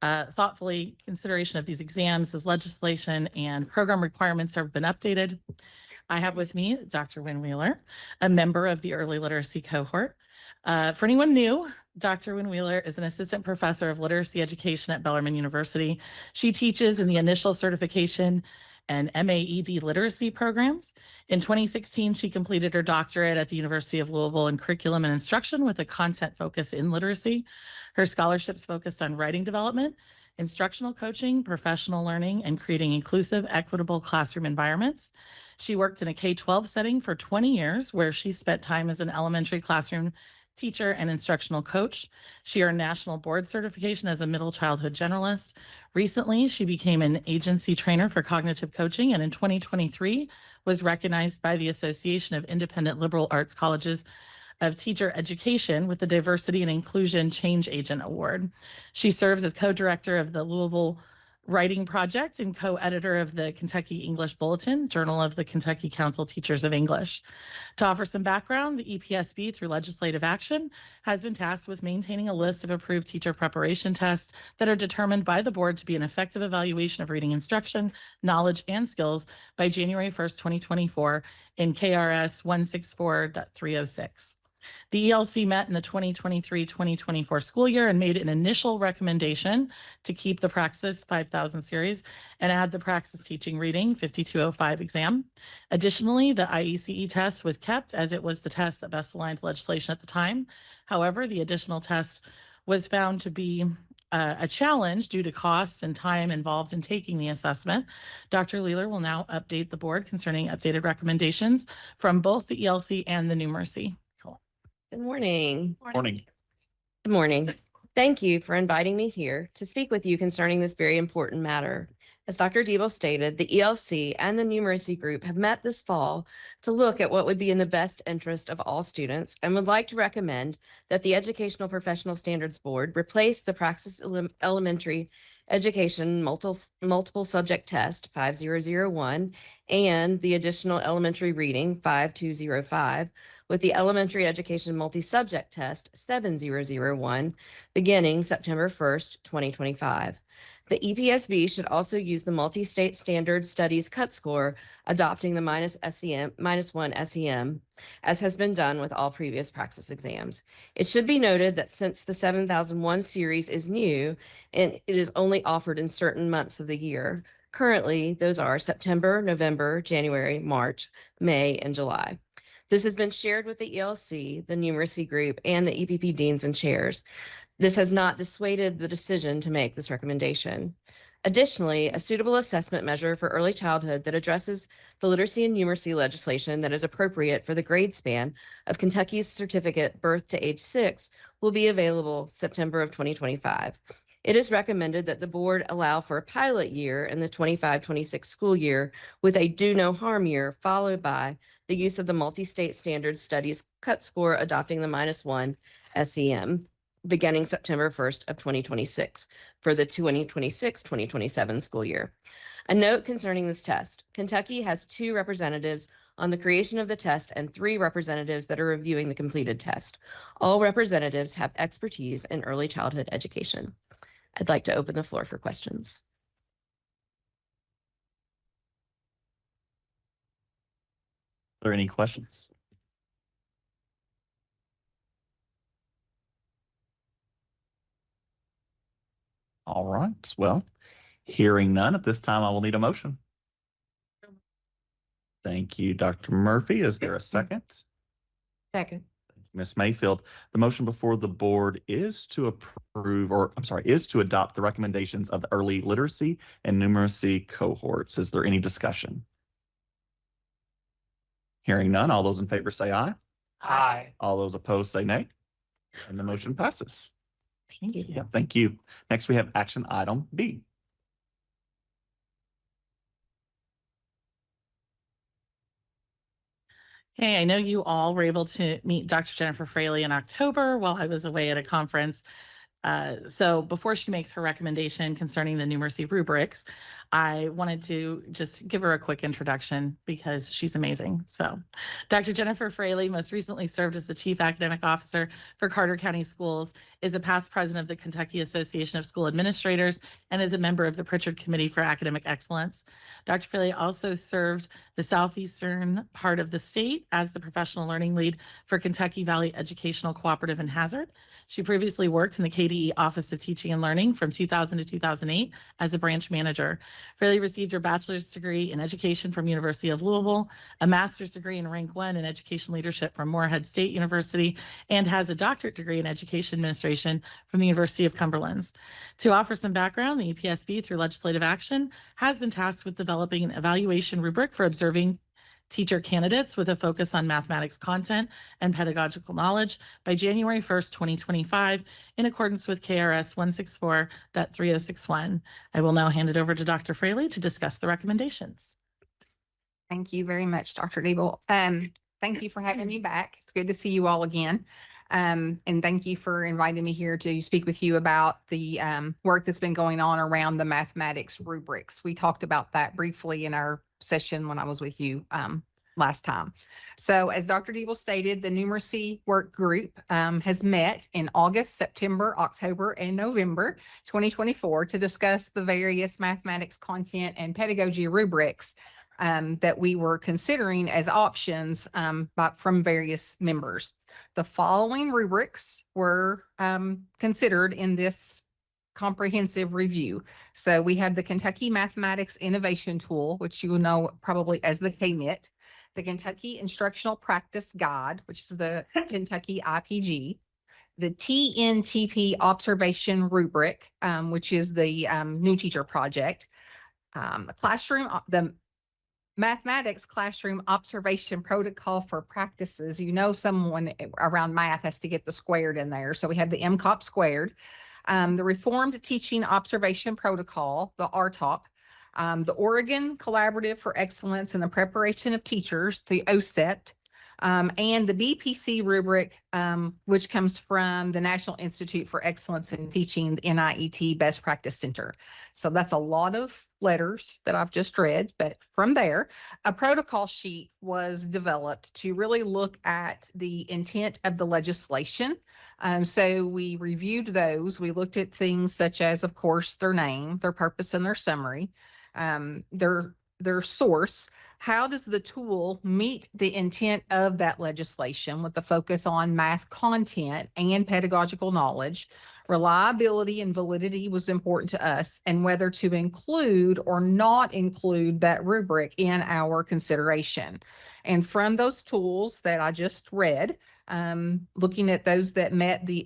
Thoughtfully, consideration of these exams as legislation and program requirements have been updated. I have with me Dr. Wynn Wheeler, a member of the early literacy cohort. For anyone new, Dr. Wynn Wheeler is an assistant professor of literacy education at Bellarmine University. She teaches in the initial certification and MAED literacy programs. In 2016, she completed her doctorate at the University of Louisville in curriculum and instruction with a content focus in literacy. Her scholarships focused on writing development, instructional coaching, professional learning, and creating inclusive, equitable classroom environments. She worked in a K-12 setting for 20 years, where she spent time as an elementary classroom teacher and instructional coach. She earned national board certification as a middle childhood generalist. Recently, she became an agency trainer for cognitive coaching, and in 2023 was recognized by the Association of Independent Liberal Arts Colleges of Teacher Education with the Diversity and Inclusion Change Agent Award. She serves as co-director of the Louisville Writing Project and co-editor of the Kentucky English Bulletin, Journal of the Kentucky Council Teachers of English. To offer some background, the EPSB, through legislative action, has been tasked with maintaining a list of approved teacher preparation tests that are determined by the board to be an effective evaluation of reading instruction, knowledge, and skills by January 1st, 2024 in KRS 164.306. The ELC met in the 2023-2024 school year and made an initial recommendation to keep the Praxis 5000 series and add the Praxis Teaching Reading 5205 exam. Additionally, the IECE test was kept as it was the test that best aligned legislation at the time. However, the additional test was found to be a challenge due to costs and time involved in taking the assessment. Dr. Wheeler will now update the board concerning updated recommendations from both the ELC and the numeracy. Good morning. Morning. Good morning. Thank you for inviting me here to speak with you concerning this very important matter. As Dr. Debo stated, the ELC and the numeracy group have met this fall to look at what would be in the best interest of all students and would like to recommend that the Educational Professional Standards Board replace the Praxis Elementary Education Multiple Subject Test 5001 and the additional elementary reading 5205 with the Elementary Education Multi-Subject Test 7001 beginning September 1st, 2025. The EPSB should also use the Multi-State Standard Studies Cut Score, adopting the -1 SEM, as has been done with all previous Praxis exams. It should be noted that since the 7001 series is new and it is only offered in certain months of the year, currently those are September, November, January, March, May, and July. This has been shared with the ELC, the numeracy group, and the EPP deans and chairs. This has not dissuaded the decision to make this recommendation. Additionally, a suitable assessment measure for early childhood that addresses the literacy and numeracy legislation that is appropriate for the grade span of Kentucky's certificate birth to age 6 will be available September of 2025. It is recommended that the board allow for a pilot year in the 25-26 school year with a do no harm year, followed by the use of the multi-state standard studies cut score adopting the -1 SEM beginning September 1st of 2026 for the 2026-2027 school year. A note concerning this test: Kentucky has 2 representatives on the creation of the test and 3 representatives that are reviewing the completed test. All representatives have expertise in early childhood education. I'd like to open the floor for questions. Are there any questions? All right. Well, hearing none at this time, I will need a motion. Thank you, Dr. Murphy. Is there a second? Second. Ms. Mayfield, the motion before the board is to approve, or I'm sorry, is to adopt the recommendations of the early literacy and numeracy cohorts. Is there any discussion? Hearing none, all those in favor say aye. Aye. All those opposed say nay. And the motion passes. Thank you. Yeah, thank you. Next, we have action item B. Hey, I know you all were able to meet Dr. Jennifer Fraley in October while I was away at a conference. So before she makes her recommendation concerning the numeracy rubrics, I wanted to just give her a quick introduction because she's amazing. So Dr. Jennifer Fraley most recently served as the Chief Academic Officer for Carter County Schools, is a past president of the Kentucky Association of School Administrators, and is a member of the Pritchard Committee for Academic Excellence. Dr. Fraley also served the southeastern part of the state as the professional learning lead for Kentucky Valley Educational Cooperative in Hazard. She previously worked in the KDE Office of Teaching and Learning from 2000 to 2008 as a branch manager. Fraley received her bachelor's degree in education from University of Louisville, a master's degree in rank 1 in education leadership from Morehead State University, and has a doctorate degree in education administration from the University of Cumberland. To offer some background, the EPSB, through legislative action, has been tasked with developing an evaluation rubric for observing teacher candidates with a focus on mathematics content and pedagogical knowledge by January 1st, 2025, in accordance with KRS 164.3061. I will now hand it over to Dr. Fraley to discuss the recommendations. Thank you very much, Dr. Diebel. Thank you for having me back. It's good to see you all again. And thank you for inviting me here to speak with you about the work that's been going on around the mathematics rubrics. We talked about that briefly in our session when I was with you last time. So as Dr. Diebel stated, the numeracy work group has met in August, September, October, and November 2024 to discuss the various mathematics content and pedagogy rubrics that we were considering as options from various members. The following rubrics were considered in this comprehensive review. So we have the Kentucky Mathematics Innovation Tool, which you will know probably as the KMIT, the Kentucky Instructional Practice Guide, which is the Kentucky IPG, the TNTP Observation Rubric, which is the New Teacher Project, the Mathematics Classroom Observation Protocol for Practices. You know, someone around math has to get the squared in there. So we have the MCOP squared, the Reformed Teaching Observation Protocol, the RTOP, the Oregon Collaborative for Excellence in the Preparation of Teachers, the OSEPT, and the BPC rubric, which comes from the National Institute for Excellence in Teaching, the NIET Best Practice Center. So that's a lot of letters that I've just read, but from there, a protocol sheet was developed to really look at the intent of the legislation. So we reviewed those. We looked at things such as, of course, their name, their purpose, and their summary, their source. How does the tool meet the intent of that legislation with the focus on math content and pedagogical knowledge? Reliability and validity was important to us, and whether to include or not include that rubric in our consideration. And from those tools that I just read, looking at those that met the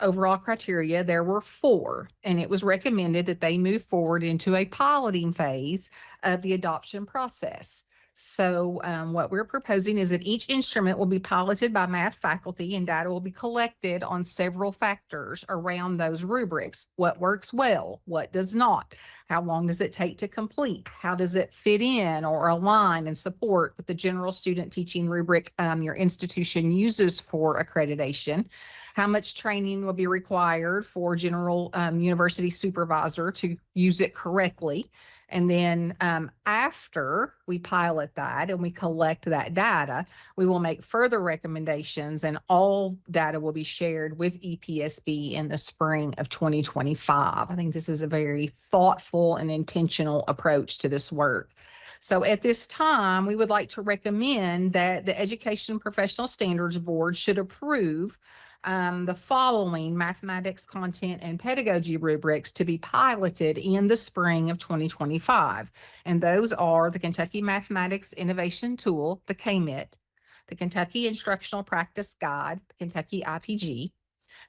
overall criteria, there were 4, and it was recommended that they move forward into a piloting phase of the adoption process. So what we're proposing is that each instrument will be piloted by math faculty, and data will be collected on several factors around those rubrics. What works well, what does not, how long does it take to complete, how does it fit in or align and support with the general student teaching rubric your institution uses for accreditation, how much training will be required for general university supervisor to use it correctly. And then after we pilot that and we collect that data, we will make further recommendations, and all data will be shared with EPSB in the spring of 2025. I think this is a very thoughtful and intentional approach to this work. So at this time, we would like to recommend that the Education Professional Standards Board should approve the following mathematics content and pedagogy rubrics to be piloted in the spring of 2025. And those are the Kentucky Mathematics Innovation Tool, the KMIT, the Kentucky Instructional Practice Guide, the Kentucky IPG,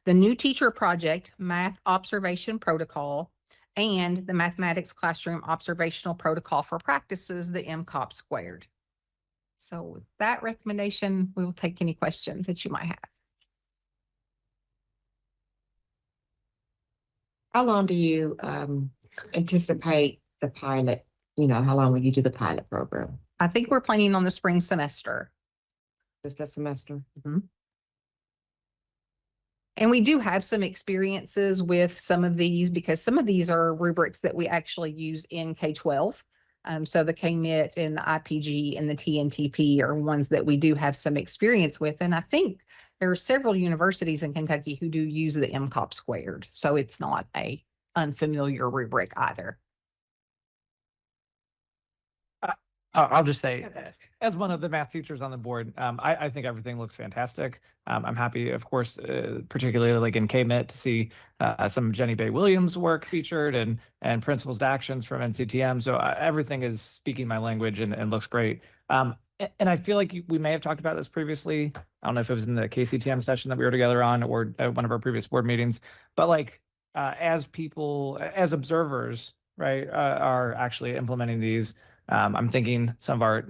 the New Teacher Project Math Observation Protocol, and the Mathematics Classroom Observational Protocol for Practices, the MCOP squared. So with that recommendation, we will take any questions that you might have. How long do you anticipate the pilot? You know, how long will you do the pilot program? I think we're planning on the spring semester. Just a semester? And we do have some experiences with some of these because some of these are rubrics that we actually use in K-12. So the KMIT and the IPG and the TNTP are ones that we do have some experience with. And I think there are several universities in Kentucky who do use the MCOP squared. So it's not a unfamiliar rubric either. I'll just say, as one of the math teachers on the board, I think everything looks fantastic. I'm happy, of course, particularly like in KMIT to see some Jenny Bay Williams work featured and principles to actions from NCTM. So everything is speaking my language and looks great. And I feel like we may have talked about this previously. I don't know if it was in the KCTM session that we were together on or at one of our previous board meetings, but like as people, as observers, right, are actually implementing these. I'm thinking some of our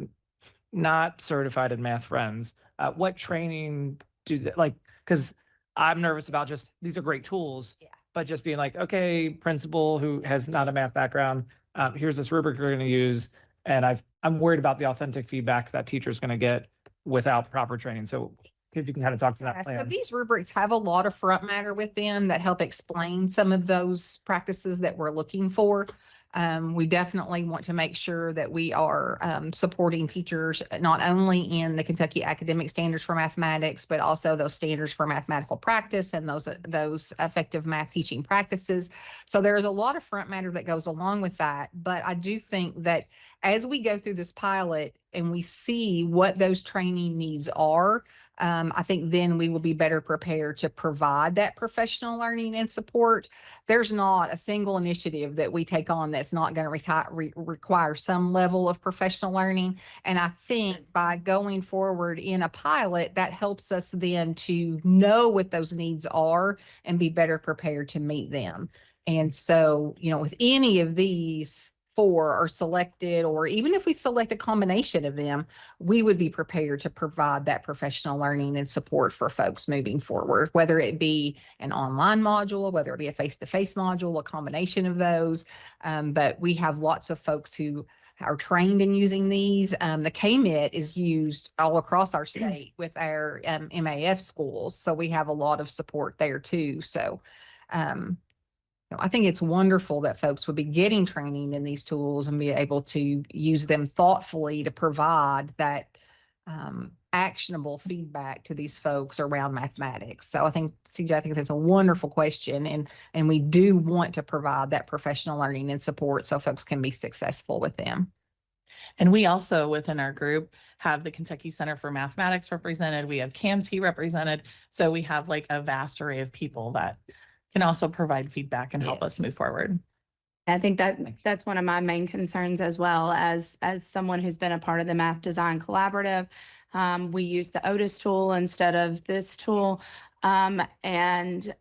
not certified in math friends, what training do they like? Because I'm nervous about just, these are great tools, but just being like, okay, principal who has not a math background, here's this rubric we're going to use. And I'm worried about the authentic feedback that teacher is going to get without proper training. So if you can kind of talk to that So plan. these rubrics have a lot of front matter with them that help explain some of those practices that we're looking for. We definitely want to make sure that we are supporting teachers not only in the Kentucky academic standards for mathematics, but also those standards for mathematical practice and those effective math teaching practices. So there's a lot of front matter that goes along with that. But I do think that as we go through this pilot and we see what those training needs are, I think then we will be better prepared to provide that professional learning and support. There's not a single initiative that we take on that's not going to require some level of professional learning. And I think by going forward in a pilot, that helps us then to know what those needs are and be better prepared to meet them. And so, with any of these four are selected, or even if we select a combination of them, we would be prepared to provide that professional learning and support for folks moving forward, whether it be an online module, whether it be a face-to-face module, a combination of those. But we have lots of folks who are trained in using these. The KMIT is used all across our state with our MAF schools. So we have a lot of support there too. So, I think it's wonderful that folks would be getting training in these tools and be able to use them thoughtfully to provide that actionable feedback to these folks around mathematics. So I think, CJ, I think that's a wonderful question. And we do want to provide that professional learning and support so folks can be successful with them. And we also, within our group, have the Kentucky Center for Mathematics represented. We have CAMT represented. So we have like a vast array of people that can also provide feedback and help us move forward. I think that's one of my main concerns as well as someone who's been a part of the Math Design Collaborative. We use the Otis tool instead of this tool. And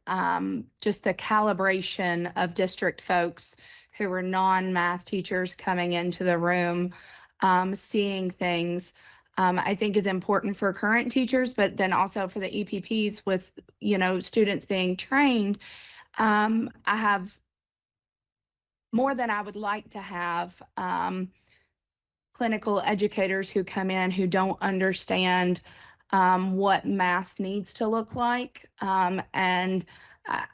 just the calibration of district folks who are non-math teachers coming into the room, seeing things, I think is important for current teachers, but then also for the EPPs with, students being trained. I have more than I would like to have clinical educators who come in who don't understand what math needs to look like. And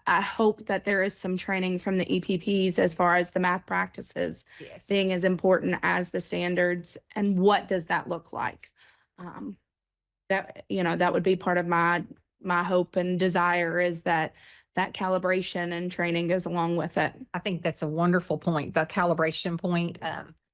I hope that there is some training from the EPPs as far as the math practices being as important as the standards and what does that look like. That would be part of my hope and desire is that calibration and training goes along with it. I think that's a wonderful point, the calibration point.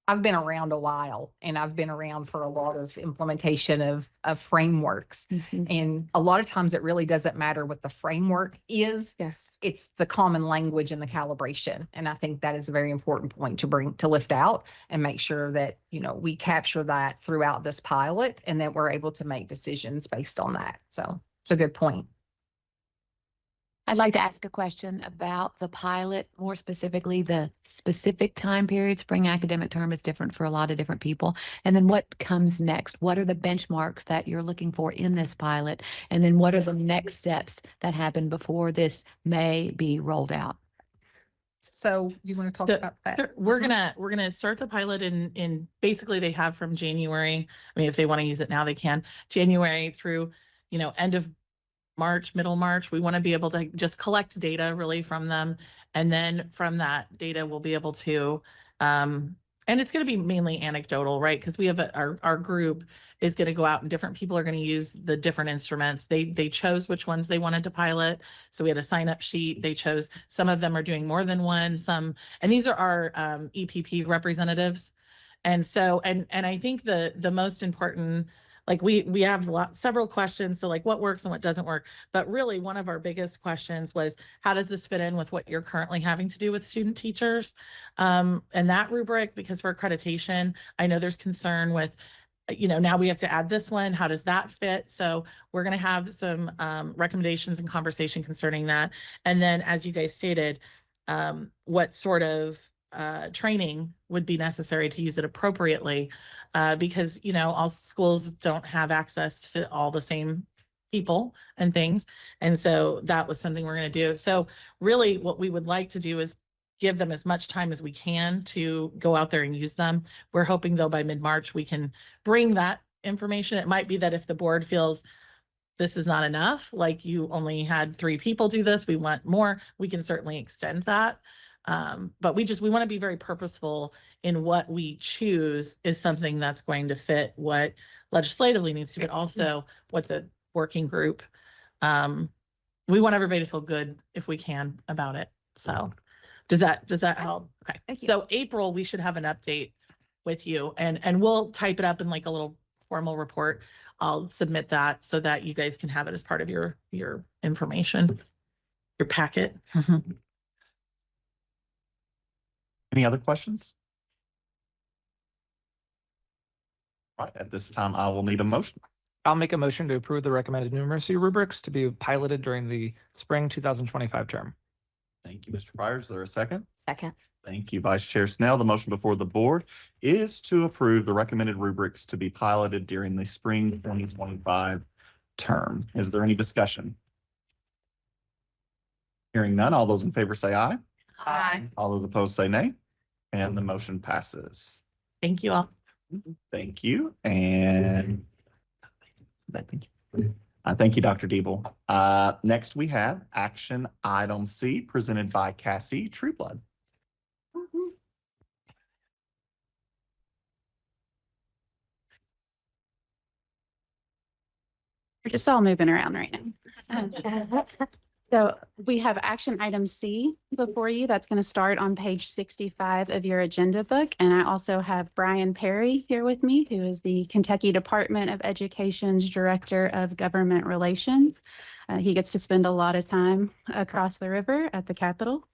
I've been around a while and I've been around for a lot of implementation of frameworks. And a lot of times it really doesn't matter what the framework is. Yes. It's the common language and the calibration. And I think that is a very important point to lift out and make sure that, we capture that throughout this pilot and that we're able to make decisions based on that. So it's a good point. I'd like to ask a question about the pilot, more specifically, the specific time period. Spring academic term is different for a lot of different people. And then what comes next? What are the benchmarks that you're looking for in this pilot? And then what are the next steps that happen before this may be rolled out? So you want to talk about that? Sure. We're gonna start the pilot in basically they have from January. I mean, if they want to use it now, they can. January through, end of March, middle March. We want to be able to just collect data really from them. And then from that data, we'll be able to, and it's going to be mainly anecdotal, right? Because we have our group is going to go out and different people are going to use the different instruments. They chose which ones they wanted to pilot. So we had a sign up sheet. They chose, some of them are doing more than one, some, and these are our EPP representatives. And so, and I think the most important, like we have several questions. So like what works and what doesn't work, but really one of our biggest questions was, how does this fit in with what you're currently having to do with student teachers? And that rubric, because for accreditation, I know there's concern with, now we have to add this one. How does that fit? So we're going to have some recommendations and conversation concerning that. And then as you guys stated, what sort of training would be necessary to use it appropriately, because all schools don't have access to all the same people and things, and so that was something we're going to do. So really what we would like to do is give them as much time as we can to go out there and use them. We're hoping though by mid-March we can bring that information. It might be that if the board feels this is not enough, like you only had 3 people do this, we want more, we can certainly extend that. But we want to be very purposeful in what we choose is something that's going to fit what legislatively needs to, but also what the working group, we want everybody to feel good if we can about it. So does that help? Okay. So April, we should have an update with you and we'll type it up in like a little formal report. I'll submit that so that you guys can have it as part of your information, your packet. Any other questions? Right, at this time, I will need a motion. I'll make a motion to approve the recommended numeracy rubrics to be piloted during the spring 2025 term. Thank you, Mr. Pryor. Is there a second? Second. Thank you, Vice Chair Snell. The motion before the board is to approve the recommended rubrics to be piloted during the spring 2025 term. Is there any discussion? Hearing none, all those in favor say aye. Aye. All those opposed say nay. And the motion passes. Thank you all. Thank you. And thank you, Dr. Diebel. Next, we have action item C presented by Cassie Trueblood. We're just all moving around right now. So we have action item C before you. That's going to start on page 65 of your agenda book. And I also have Brian Perry here with me, who is the Kentucky Department of Education's Director of Government Relations. He gets to spend a lot of time across the river at the Capitol.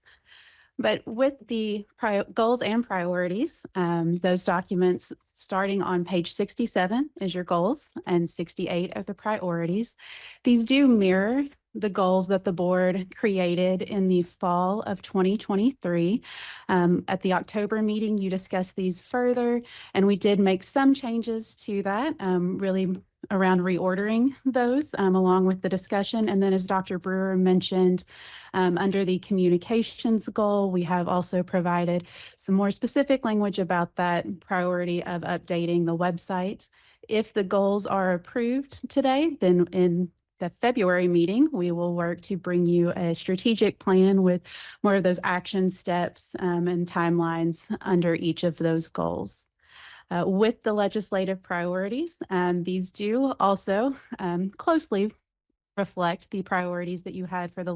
But with the goals and priorities, those documents starting on page 67 is your goals and 68 of the priorities. These do mirror the goals that the board created in the fall of 2023. At the October meeting, you discussed these further, and we did make some changes to that, really around reordering those along with the discussion. And then as Dr. Brewer mentioned, under the communications goal, we have also provided some more specific language about that priority of updating the website. If the goals are approved today, then in the February meeting, we will work to bring you a strategic plan with more of those action steps and timelines under each of those goals. With the legislative priorities, these do also closely reflect the priorities that you had for the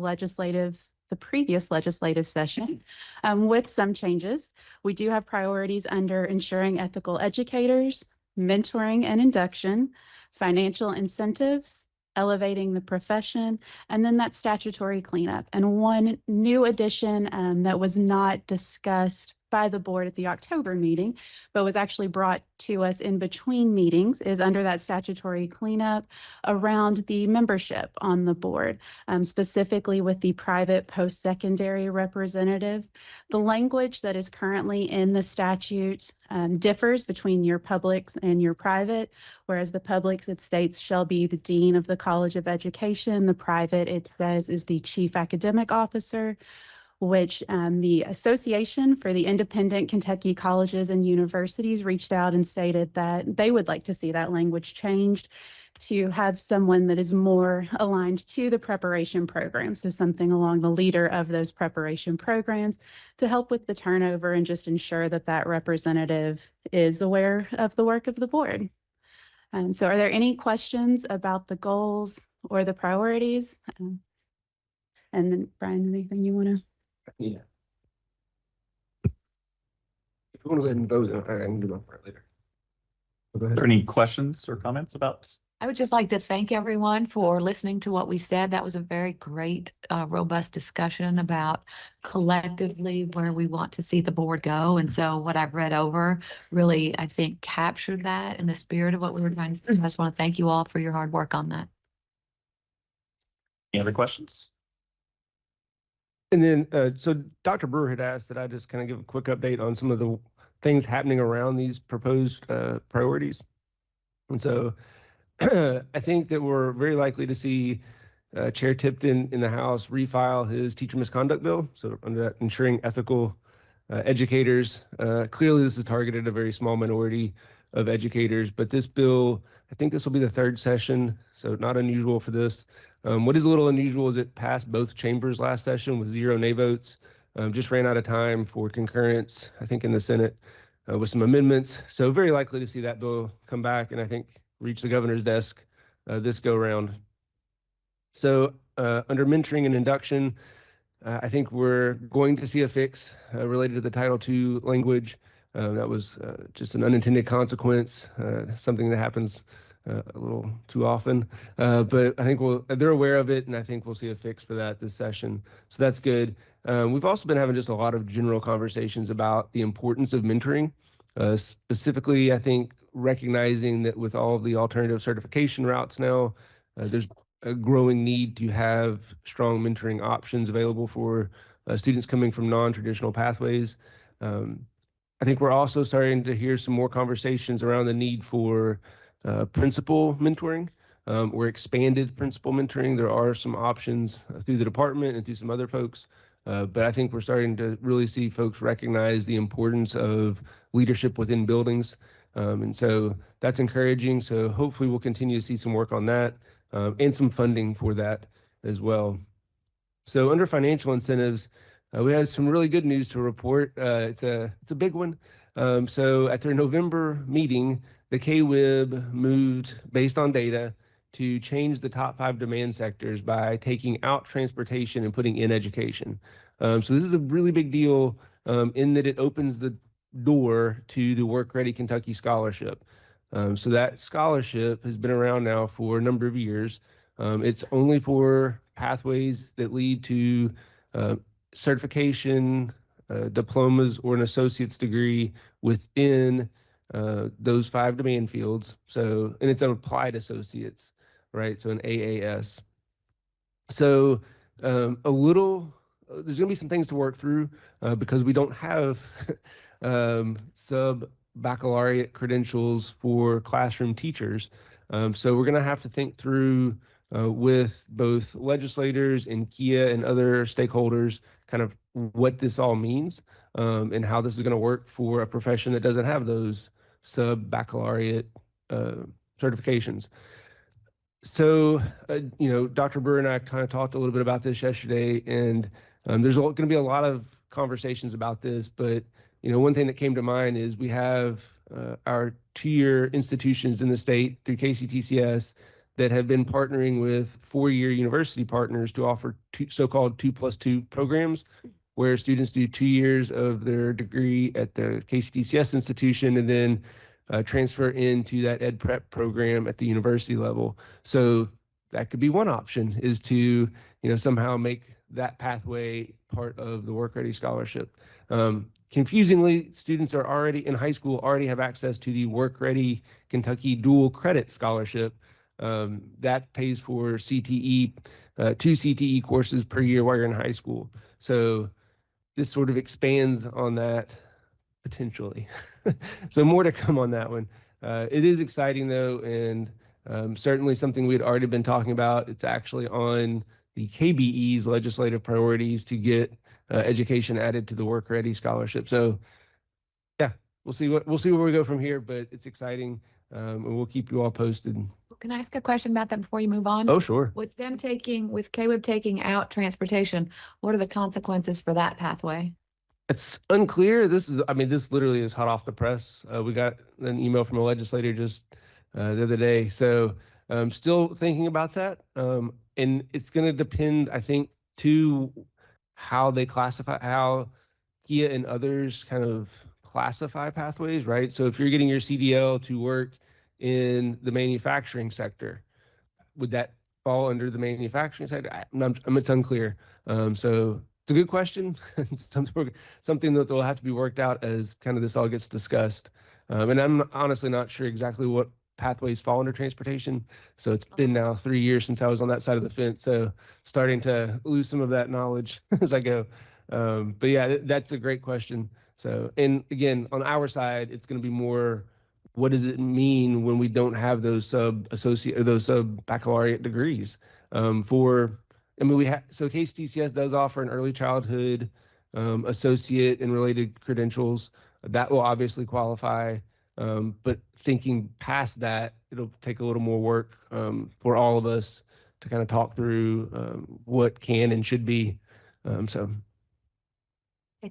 previous legislative session, with some changes. We do have priorities under ensuring ethical educators, mentoring and induction, financial incentives, elevating the profession, and then that statutory cleanup. And one new addition that was not discussed by the board at the October meeting, but was actually brought to us in between meetings, is under that statutory cleanup around the membership on the board, specifically with the private post-secondary representative. The language that is currently in the statute differs between your publics and your private, whereas the publics, it states, shall be the dean of the College of Education. The private, it says, is the chief academic officer, which the Association for the Independent Kentucky Colleges and Universities reached out and stated that they would like to see that language changed. to have someone that is more aligned to the preparation program. So something along the leader of those preparation programs to help with the turnover and just ensure that that representative is aware of the work of the board. And so are there any questions about the goals or the priorities? And then Brian, anything you want to? Yeah. If you want to go ahead and vote, I can do that part later. Go Are ahead. there any questions or comments about? I would just like to thank everyone for listening to what we said. That was a very great, robust discussion about collectively where we want to see the board go. And so what I've read over really, I think, captured that in the spirit of what we were trying to do. I just want to thank you all for your hard work on that. Any other questions? And then, so Dr. Brewer had asked that I just kind of give a quick update on some of the things happening around these proposed priorities. And so I think that we're very likely to see Chair Tipton in the House refile his teacher misconduct bill. So under that, ensuring ethical educators. Clearly, this is targeted at a very small minority of educators, but this bill, I think this will be the third session, so not unusual for this. What is a little unusual is it passed both chambers last session with 0 nay votes. Just ran out of time for concurrence, I think, in the Senate with some amendments. So very likely to see that bill come back and I think reach the governor's desk this go round. So under mentoring and induction, I think we're going to see a fix related to the Title II language. That was just an unintended consequence, something that happens a little too often. But I think they're aware of it, and I think we'll see a fix for that this session. So that's good. We've also been having just a lot of general conversations about the importance of mentoring. Specifically, I think recognizing that with all of the alternative certification routes now, there's a growing need to have strong mentoring options available for students coming from non-traditional pathways. I think we're also starting to hear some more conversations around the need for principal mentoring or expanded principal mentoring. There are some options through the department and through some other folks, but I think we're starting to really see folks recognize the importance of leadership within buildings. And so that's encouraging. So hopefully we'll continue to see some work on that and some funding for that as well. So under financial incentives, we had some really good news to report. It's a big one. So at their November meeting, the KWIB moved based on data to change the top 5 demand sectors by taking out transportation and putting in education. So this is a really big deal in that it opens the door to the Work Ready Kentucky Scholarship. So that scholarship has been around now for a number of years. It's only for pathways that lead to certification, diplomas, or an associate's degree within those 5 demand fields. So, and it's an applied associates, right? So an AAS. So there's going to be some things to work through because we don't have sub-baccalaureate credentials for classroom teachers. So we're going to have to think through with both legislators and KIA and other stakeholders kind of what this all means and how this is going to work for a profession that doesn't have those sub-baccalaureate certifications. So, Dr. Brewer and I kind of talked a little bit about this yesterday, and there's going to be a lot of conversations about this, but, one thing that came to mind is we have our 2-year institutions in the state through KCTCS that have been partnering with 4-year university partners to offer so-called 2+2 programs, where students do 2 years of their degree at the KCTCS institution and then transfer into that ed prep program at the university level. So that could be one option, is to somehow make that pathway part of the Work Ready Scholarship. Confusingly, students are already in high school, already have access to the Work Ready Kentucky Dual Credit Scholarship. That pays for CTE, 2 CTE courses per year while you're in high school. So this sort of expands on that potentially. So more to come on that one. It is exciting though, and certainly something we had already been talking about. It's actually on the KBE's legislative priorities to get education added to the Work Ready Scholarship. So yeah, we'll see where we go from here, but it's exciting. And we'll keep you all posted. Can I ask a question about that before you move on? Oh, sure. With KWIB taking out transportation, what are the consequences for that pathway? It's unclear. This literally is hot off the press. We got an email from a legislator just the other day. So still thinking about that. And it's going to depend, I think, to how they classify, how Kia and others kind of classify pathways, right? So if you're getting your CDL to work in the manufacturing sector, would that fall under the manufacturing sector? It's unclear. So it's a good question. It's something that will have to be worked out as kind of this all gets discussed. And I'm honestly not sure exactly what pathways fall under transportation. So it's been now 3 years since I was on that side of the fence. So starting to lose some of that knowledge as I go. But yeah, that's a great question. So, and again, on our side, it's going to be more, what does it mean when we don't have those sub baccalaureate degrees? So Case TCS does offer an early childhood associate and related credentials that will obviously qualify. But thinking past that, it'll take a little more work for all of us to kind of talk through what can and should be. And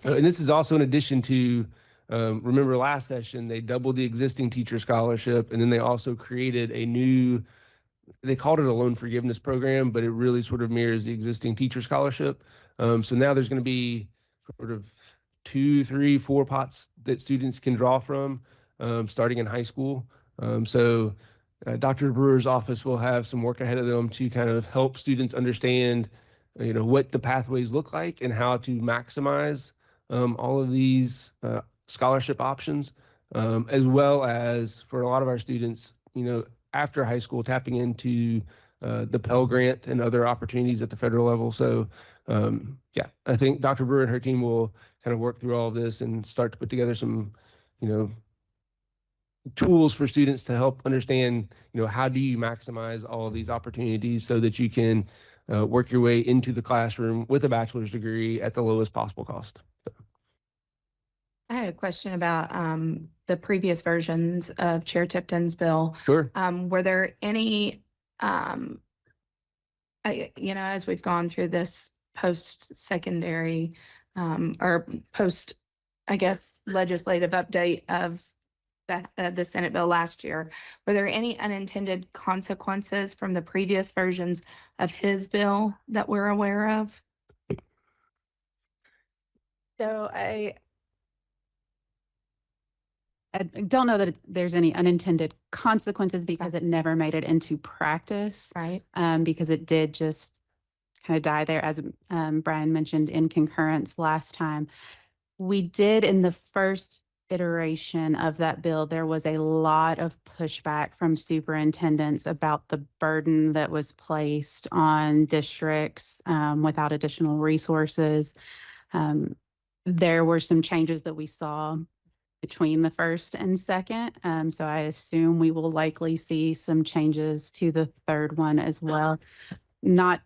this is also in addition to, remember last session, they doubled the existing teacher scholarship, and then they also created a new, they called it a loan forgiveness program, but it really sort of mirrors the existing teacher scholarship. So now there's going to be sort of 2, 3, 4 pots that students can draw from starting in high school. So Dr. Brewer's office will have some work ahead of them to kind of help students understand, what the pathways look like and how to maximize all of these scholarship options, as well as for a lot of our students, after high school, tapping into the Pell Grant and other opportunities at the federal level. So yeah, I think Dr. Brewer and her team will kind of work through all of this and start to put together some, tools for students to help understand, how do you maximize all of these opportunities so that you can work your way into the classroom with a bachelor's degree at the lowest possible cost. I had a question about the previous versions of Chair Tipton's bill. Sure. Were there any, as we've gone through this post-secondary or post, I guess, legislative update of the Senate bill last year, were there any unintended consequences from the previous versions of his bill that we're aware of? So I don't know that there's any unintended consequences because it never made it into practice. Right. Because it did just kind of die there, as Brian mentioned in concurrence last time. We did in the first iteration of that bill, there was a lot of pushback from superintendents about the burden that was placed on districts without additional resources. There were some changes that we saw between the first and second. So I assume we will likely see some changes to the third one as well. Not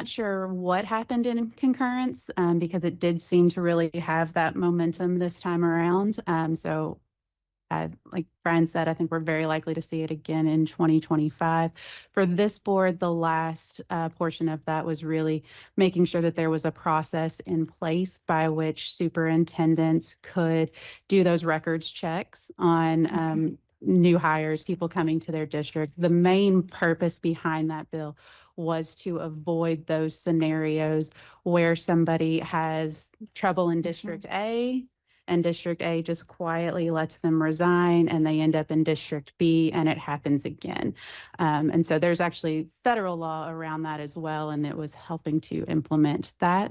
sure what happened in concurrence because it did seem to really have that momentum this time around. So like Brian said, I think we're very likely to see it again in 2025. For this board, the last portion of that was really making sure that there was a process in place by which superintendents could do those records checks on new hires, people coming to their district. The main purpose behind that bill was to avoid those scenarios where somebody has trouble in District A and District A just quietly lets them resign and they end up in District B and it happens again. And so there's actually federal law around that as well, and it was helping to implement that.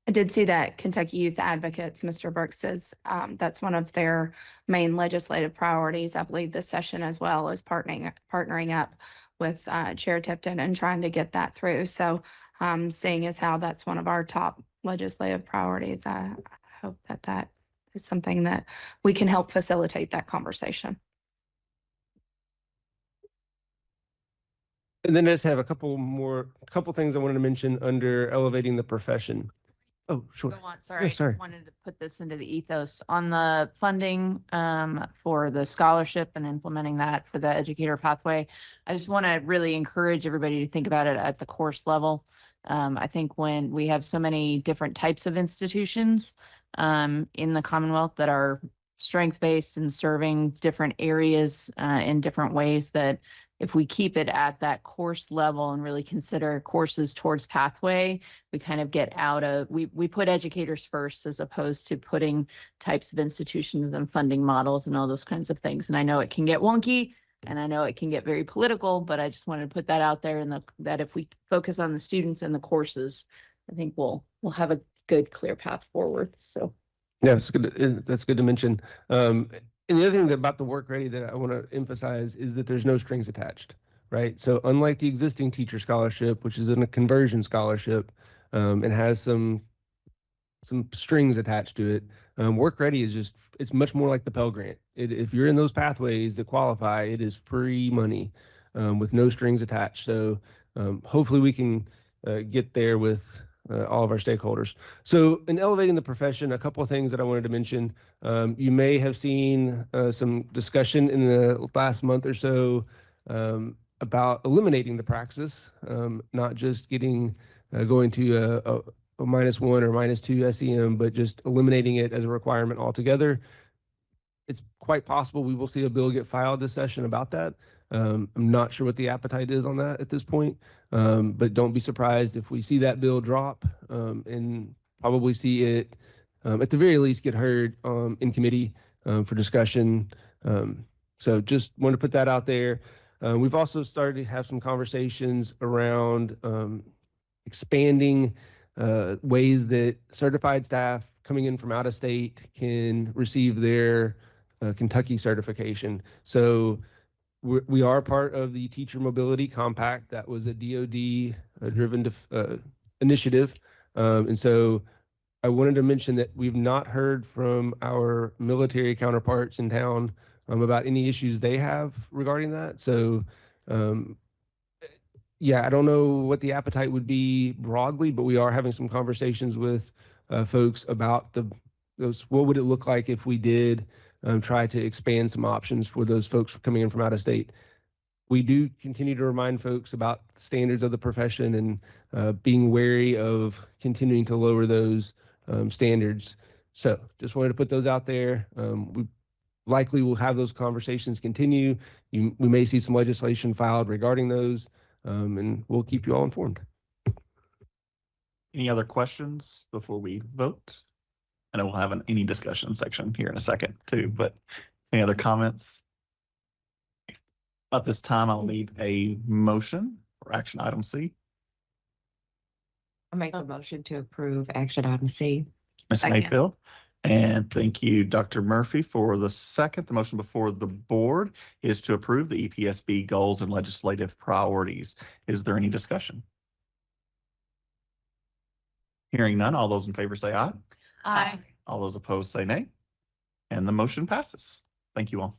I did see that Kentucky Youth Advocates, Mr. Burke says that's one of their main legislative priorities, I believe, this session as well, is partnering up with Chair Tipton and trying to get that through. So seeing as how that's one of our top legislative priorities, I hope that is something that we can help facilitate that conversation. And then I just have a couple things I wanted to mention under elevating the profession. Oh, sure. Go on, Yeah, sorry. sorry. Wanted to put this into the ethos on the funding for the scholarship and implementing that for the educator pathway. I just want to really encourage everybody to think about it at the course level. I think when we have so many different types of institutions in the Commonwealth that are strength-based and serving different areas in different ways, that if we keep it at that course level and really consider courses towards pathway, we kind of get out of, we put educators first as opposed to putting types of institutions and funding models and all those kinds of things. And I know it can get wonky and I know it can get very political, but I just wanted to put that out there, and that if we focus on the students and the courses, I think we'll have a good, clear path forward. So. Yeah, that's good. That's good to mention. And the other thing about the Work Ready that I want to emphasize is that there's no strings attached, right? So unlike the existing teacher scholarship, which is a conversion scholarship, and has some strings attached to it, Work Ready is just, it's much more like the Pell Grant. If you're in those pathways that qualify, it is free money with no strings attached. So hopefully we can get there with all of our stakeholders. So in elevating the profession, a couple of things that I wanted to mention. You may have seen some discussion in the last month or so about eliminating the praxis, not just getting going to a -1 or -2 SEM, but just eliminating it as a requirement altogether. It's quite possible we will see a bill get filed this session about that. I'm not sure what the appetite is on that at this point, but don't be surprised if we see that bill drop and probably see it at the very least get heard in committee for discussion. So just want to put that out there. We've also started to have some conversations around expanding ways that certified staff coming in from out of state can receive their Kentucky certification. So we are part of the Teacher Mobility Compact. That was a DoD driven initiative. And so I wanted to mention that we've not heard from our military counterparts in town about any issues they have regarding that. So yeah, I don't know what the appetite would be broadly, but we are having some conversations with folks about those. What would it look like if we did try to expand some options for those folks coming in from out of state? We do continue to remind folks about the standards of the profession and being wary of continuing to lower those standards. So just wanted to put those out there. We likely will have those conversations continue. We may see some legislation filed regarding those, and we'll keep you all informed. Any other questions before we vote? I know we'll have any discussion section here in a second too, but any other comments? At this time, I'll need a motion for action item C. I make the motion to approve action item C. Ms. Second. Mayfield. And thank you, Dr. Murphy, for the second. The motion before the board is to approve the EPSB goals and legislative priorities. Is there any discussion? Hearing none, all those in favor say aye. Aye. All those opposed say nay. And the motion passes. Thank you all.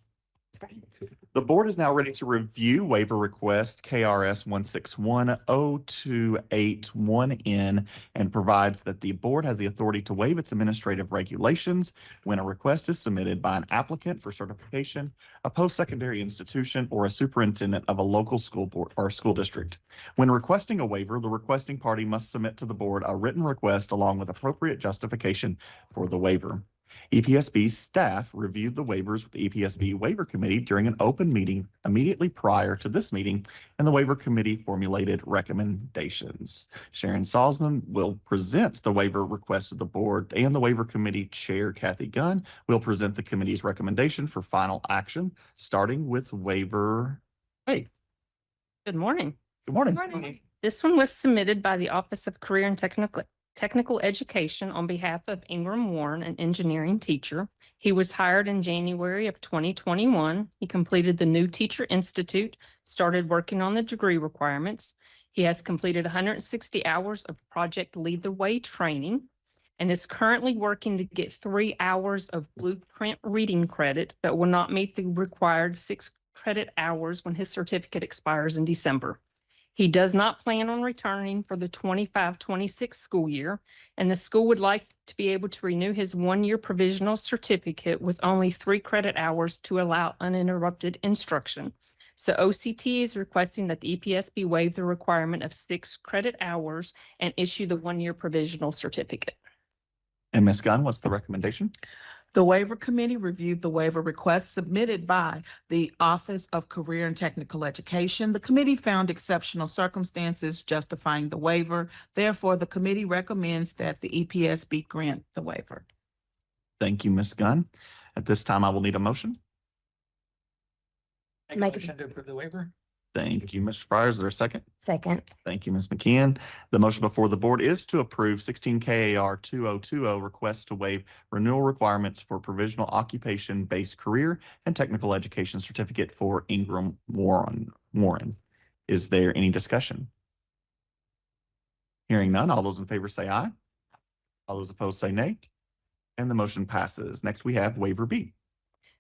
The board is now ready to review waiver request KRS 1610281N and provides that the board has the authority to waive its administrative regulations when a request is submitted by an applicant for certification, a post-secondary institution, or a superintendent of a local school board or school district. When requesting a waiver, the requesting party must submit to the board a written request along with appropriate justification for the waiver. EPSB staff reviewed the waivers with the EPSB Waiver Committee during an open meeting immediately prior to this meeting, and the Waiver Committee formulated recommendations. Sharon Salzman will present the waiver request to the board, and the Waiver Committee Chair Kathy Gunn will present the committee's recommendation for final action, starting with waiver A. Good morning. Good morning. Good morning. This one was submitted by the Office of Career and Technical Education on behalf of Ingram Warren, an engineering teacher. He was hired in January of 2021. He completed the New Teacher Institute, started working on the degree requirements. He has completed 160 hours of Project Lead the Way training and is currently working to get 3 hours of blueprint reading credit, but will not meet the required 6 credit hours when his certificate expires in December. He does not plan on returning for the 25-26 school year, and the school would like to be able to renew his one-year provisional certificate with only 3 credit hours to allow uninterrupted instruction. So OCT is requesting that the EPSB waive the requirement of 6 credit hours and issue the one-year provisional certificate. And Ms. Gunn, what's the recommendation? The waiver committee reviewed the waiver request submitted by the Office of Career and Technical Education. The committee found exceptional circumstances justifying the waiver. Therefore, the committee recommends that the EPSB grant the waiver. Thank you, Ms. Gunn. At this time, I will need a motion. Make a motion to approve the waiver. Thank you, Mr. Fryer. Is there a second? Second. Thank you, Ms. McKeon. The motion before the board is to approve 16 KAR 2020 request to waive renewal requirements for provisional occupation-based career and technical education certificate for Ingram Warren. Is there any discussion? Hearing none, all those in favor say aye. All those opposed say nay. And the motion passes. Next, we have waiver B.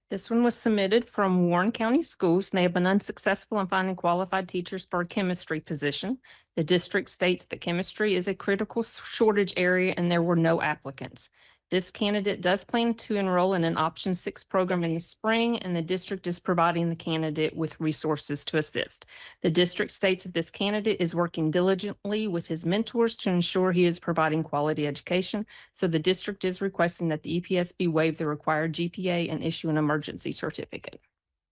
This one was submitted from Warren County Schools, and they have been unsuccessful in finding qualified teachers for a chemistry position. The district states that chemistry is a critical shortage area and there were no applicants. This candidate does plan to enroll in an Option 6 program in the spring, and the district is providing the candidate with resources to assist. The district states that this candidate is working diligently with his mentors to ensure he is providing quality education. So the district is requesting that the EPSB waive the required GPA and issue an emergency certificate.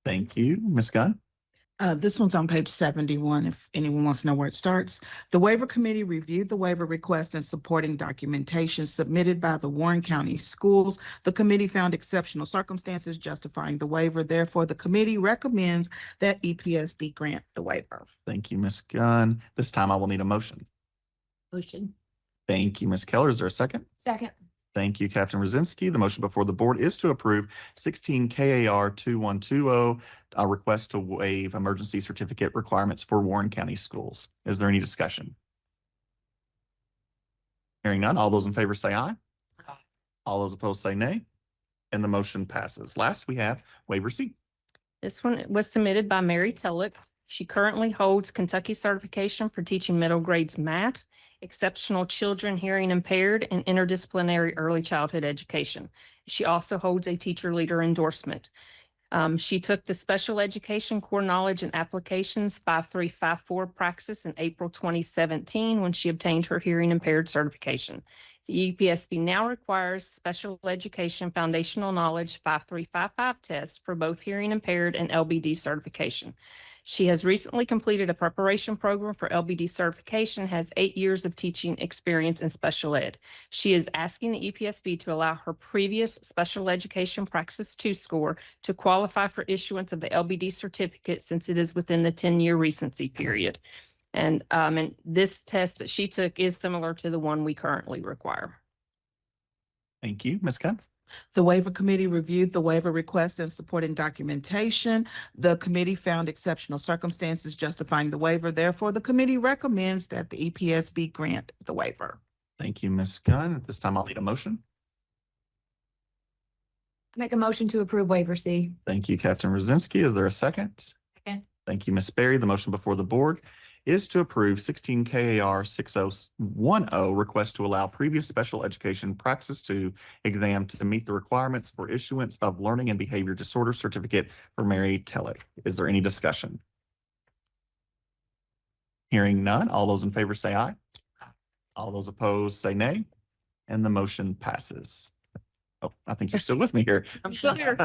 Thank you, Ms. Gunn. This one's on page 71, if anyone wants to know where it starts. The waiver committee reviewed the waiver request and supporting documentation submitted by the Warren County Schools. The committee found exceptional circumstances justifying the waiver. Therefore, the committee recommends that EPSB grant the waiver. Thank you, Ms. Gunn. This time I will need a motion. Motion. Thank you, Ms. Keller. Is there a second? Second. Thank you, Captain Rosinski. The motion before the board is to approve 16 KAR 2120, a request to waive emergency certificate requirements for Warren County Schools. Is there any discussion? Hearing none, all those in favor say aye. All those opposed say nay. And the motion passes. Last, we have waiver C. This one was submitted by Mary Tellick. She currently holds Kentucky certification for teaching middle grades math, exceptional children hearing impaired, and interdisciplinary early childhood education. She also holds a teacher leader endorsement. She took the special education core knowledge and applications 5354 praxis in April 2017 when she obtained her hearing impaired certification. The EPSB now requires special education foundational knowledge 5355 test for both hearing impaired and LBD certification. She has recently completed a preparation program for LBD certification, has 8 years of teaching experience in special ed. She is asking the EPSB to allow her previous special education praxis 2 score to qualify for issuance of the LBD certificate since it is within the 10-year recency period. And this test that she took is similar to the one we currently require. Thank you, Ms. Gunn. The waiver committee reviewed the waiver request and supporting documentation. The committee found exceptional circumstances justifying the waiver. Therefore, the committee recommends that the EPSB grant the waiver. Thank you, Ms. Gunn. At this time, I'll need a motion. Make a motion to approve waiver C. Thank you, Captain Rosinski. Is there a second? Second. Thank you, Ms. Berry. The motion before the board is to approve 16 KAR 6010 request to allow previous special education praxis 2 exam to meet the requirements for issuance of learning and behavior disorder certificate for Mary Tellick. Is there any discussion? Hearing none, all those in favor say aye. All those opposed say nay, and the motion passes. Oh, I think you're still with me here. I'm still here.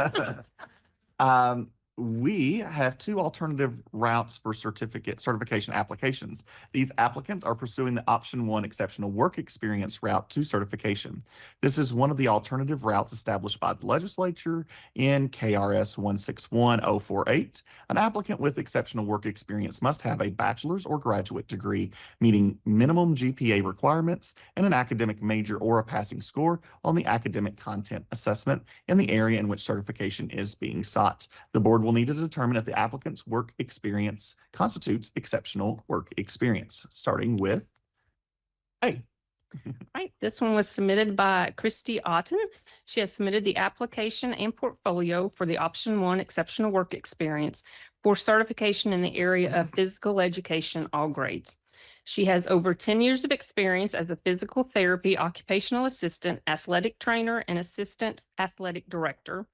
We have 2 alternative routes for certification applications. These applicants are pursuing the option 1 exceptional work experience route to certification. This is one of the alternative routes established by the legislature in KRS 161048. An applicant with exceptional work experience must have a bachelor's or graduate degree meeting minimum GPA requirements and an academic major or a passing score on the academic content assessment in the area in which certification is being sought. The board will need to determine if the applicant's work experience constitutes exceptional work experience, starting with A. Right, this one was submitted by Christy Otten. She has submitted the application and portfolio for the option 1 exceptional work experience for certification in the area of physical education, all grades. She has over 10 years of experience as a physical therapy occupational assistant, athletic trainer, and assistant athletic director.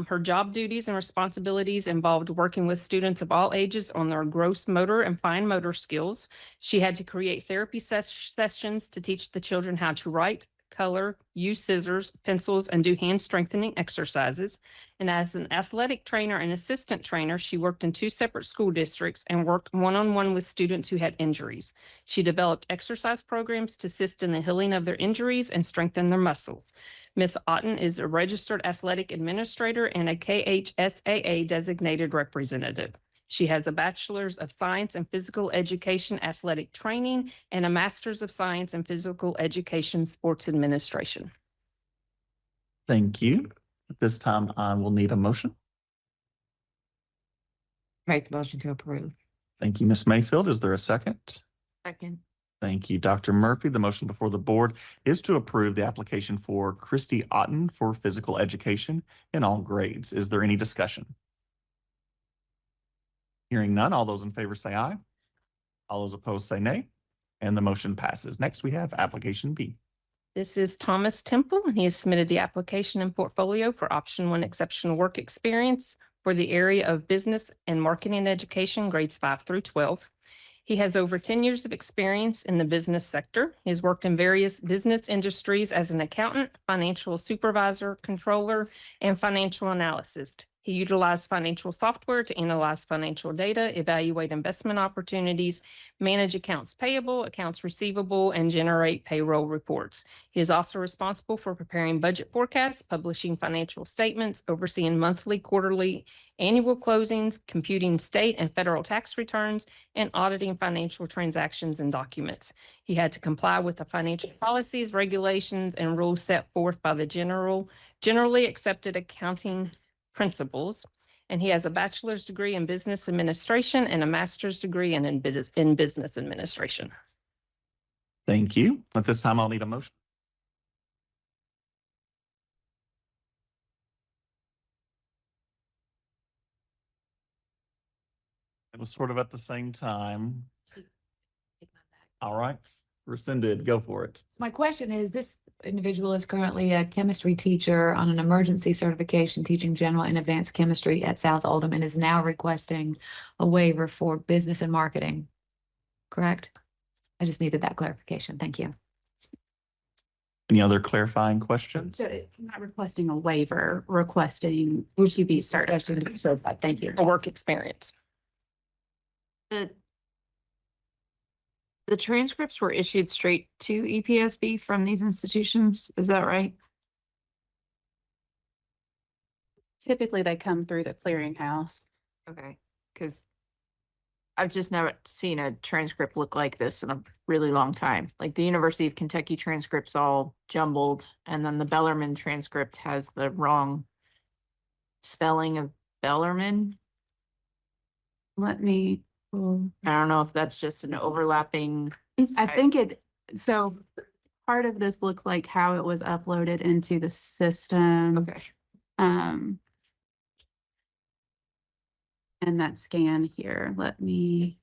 Her job duties and responsibilities involved working with students of all ages on their gross motor and fine motor skills. She had to create therapy sessions to teach the children how to write, color, use scissors, pencils, and do hand strengthening exercises. And as an athletic trainer and assistant trainer, she worked in 2 separate school districts and worked one-on-one with students who had injuries. She developed exercise programs to assist in the healing of their injuries and strengthen their muscles. Ms. Otten is a registered athletic administrator and a KHSAA designated representative. She has a Bachelor's of Science in Physical Education Athletic Training and a Master's of Science in Physical Education Sports Administration. Thank you. At this time, I will need a motion. Make the motion to approve. Thank you, Ms. Mayfield. Is there a second? Second. Thank you, Dr. Murphy. The motion before the board is to approve the application for Christy Otten for physical education in all grades. Is there any discussion? Hearing none, all those in favor say aye. All those opposed say nay, and the motion passes. Next, we have application B. This is Thomas Temple, and he has submitted the application and portfolio for option 1 exceptional work experience for the area of business and marketing education, grades 5 through 12. He has over 10 years of experience in the business sector. He has worked in various business industries as an accountant, financial supervisor, controller, and financial analyst. He utilized financial software to analyze financial data, evaluate investment opportunities, manage accounts payable, accounts receivable, and generate payroll reports. He is also responsible for preparing budget forecasts, publishing financial statements, overseeing monthly, quarterly, annual closings, computing state and federal tax returns, and auditing financial transactions and documents. He had to comply with the financial policies, regulations, and rules set forth by the generally accepted accounting principles, and he has a bachelor's degree in business administration and a master's degree in business administration. Thank you. At this time, I'll need a motion. It was sort of at the same time. All right, rescinded. Go for it. My question is, this individual is currently a chemistry teacher on an emergency certification teaching general and advanced chemistry at South Oldham and is now requesting a waiver for business and marketing. Correct? I just needed that clarification. Thank you. Any other clarifying questions? So not requesting a waiver, requesting to be certified. Thank you. A work experience. The transcripts were issued straight to EPSB from these institutions. Is that right? Typically, they come through the clearinghouse. Okay, because I've just never seen a transcript look like this in a really long time. Like the University of Kentucky transcript's all jumbled, and then the Bellarmine transcript has the wrong spelling of Bellarmine. Let me. I don't know if that's just an overlapping. I think so part of this looks like how it was uploaded into the system. Okay. And that scan here, let me.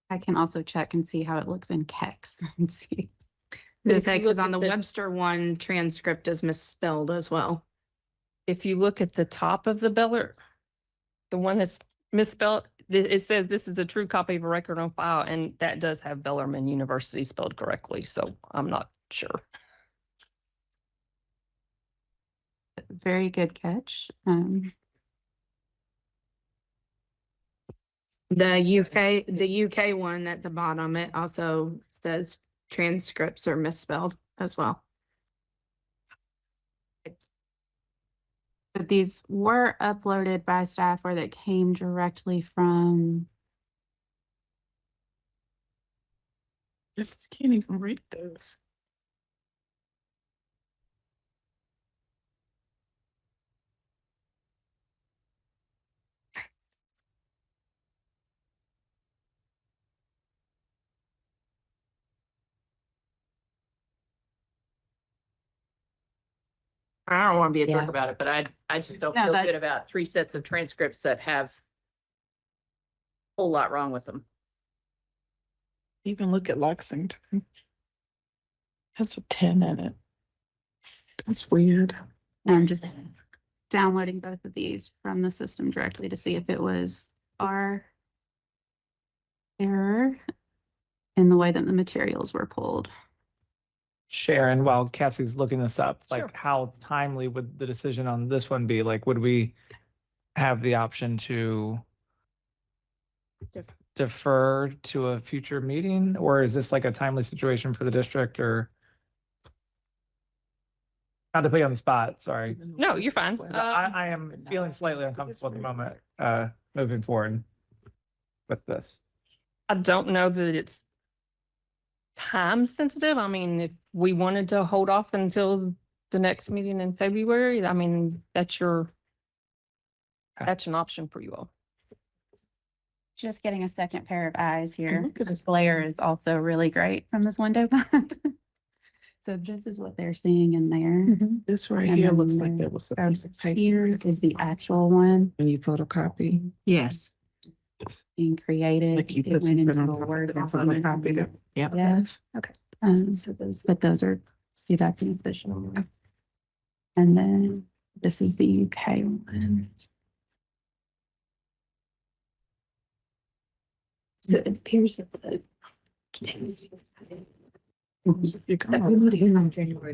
I can also check and see how it looks in Kex and see. Because on the Webster one, transcript is misspelled as well. If you look at the top of the the one that's misspelled, it says this is a true copy of a record on file, and that does have Bellarmine University spelled correctly, so I'm not sure. Very good catch. The UK one at the bottom, it also says transcripts are misspelled as well. But these were uploaded by staff or that came directly from. I just can't even read those. I don't want to be a Yeah. jerk about it, but I just don't No, feel good that's- about 3 sets of transcripts that have a whole lot wrong with them. Even look at Lexington. Has a 10 in it. That's weird. And I'm just downloading both of these from the system directly to see if it was our error in the way that the materials were pulled. Sharon, while Cassie's looking this up, Sure. like how timely would the decision on this one be? Like, would we have the option to defer to a future meeting? Or is this like a timely situation for the district or? Not to put you on the spot, sorry. No, you're fine. I am feeling slightly uncomfortable at the moment, moving forward with this. I don't know that it's time sensitive. I mean, if we wanted to hold off until the next meeting in February, I mean, that's an option for you all. Just getting a second pair of eyes here. This glare is also really great from this window. So this is what they're seeing in there. This right And here then looks like there was a piece of paper Here is the actual one when you photocopy. Yes. being created. Like you It put went something into on a top of Word it and document. photocopied it. Yep. Yeah. Okay. But those are, see, that's an official one. And then this is the UK one. So it appears that the.